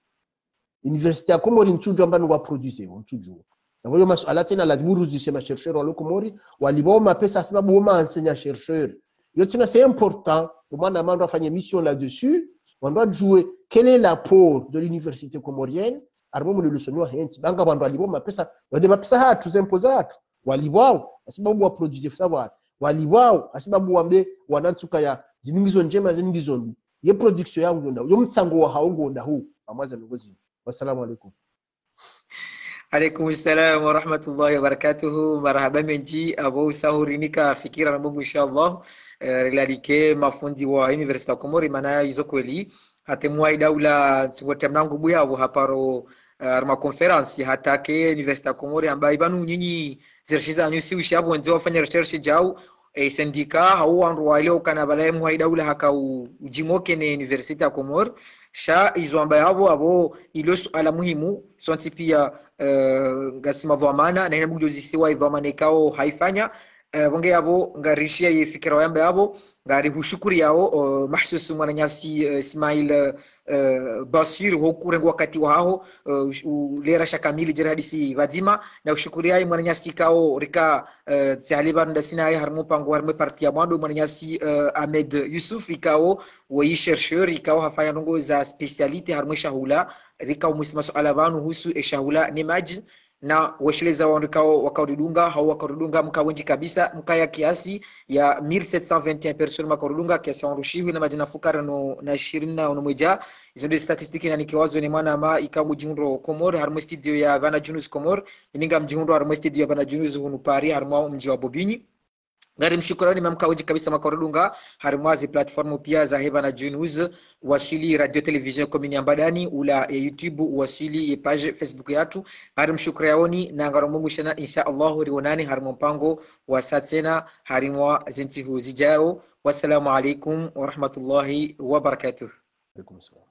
université ya Komori nchujo ambano wa producer nchujo sababu masuala tena la muruzi sema chercheur wa Komori waliboma pesa sababu woma enseignant chercheur yo tena c'est important pour moi na afanye mission là-dessus on doit jouer quel est l'apport de l'université comorienne armo de leçon henti banga bandu waliboma pesa wade mapesa hatu zempoza hatu walibwao sababu wa producer savoir walibwao sababu wambe wanantuka ya ziningizo njema ziningizo ye production yangu nda yo mtsango wa haungo nda huu amaza ngozi. Wassalamu alaikum. Alaikum salam wa rahmatullahi wa barakatuhu. Marhaba menji abo sahurinika fikira na Mungu inshallah. Relalike mafundi wa University ya Komori maana hizo kweli hatemwai daula tsingote mnangu buya abo haparo arma conference hatake University ya Komori ambaye banu nyinyi zershiza nyusi ushabu nzo wafanya research jao sendika hau wandu wale ukana balaye mwai daula haka ujimoke ne University ya Komori sha izo ambaye abo ilo suala muhimu sonti pia ngasima dhamana na ina mugdo zisiwa dhamana ikao haifanya bonge yabo ngarishia ye fikira yambe yabo ngari hushukuri yao mahsusu mwananyasi Ismail Basir hokurengo wakati wao lera shakamili jirahadisi vazima na ushukuri yai mwananyasi kao rika tsaliban ndasina ya harmu pango harmu parti ya mwando mwananyasi Ahmed Yusuf ikao wa chercheur ikao hafanya ndongo za specialite harmu shahula rika umusima suala banu husu shahula ni maji na washileza wakaudunga hau wakaudunga mkawenji kabisa mkaya kiasi ya 1721 personnes makaudunga kiasi wanrushiwi na majina fukara no na 20 na mweja izo ndio statistiki na nikiwazo ni mwana ma ikamu jihundo Komor harmo studio ya Bana Junus Komor ininga mjihundo harmo studio ya Bana Junus hunu Paris harmo mji wa Bobinyi ngari mshukurani mamkawenji kabisa makaudunga harmwazi platformu pia za Bana Junus wasili radio television komini ambadani ula YouTube wasili page Facebook yatu harim shukra yaoni na ngaro Mungu shana insha Allah rionani harim mpango wa satena harimwa zintihu zijao. Wassalamu alaikum wa rahmatullahi wa barakatuh. Alaikum salam.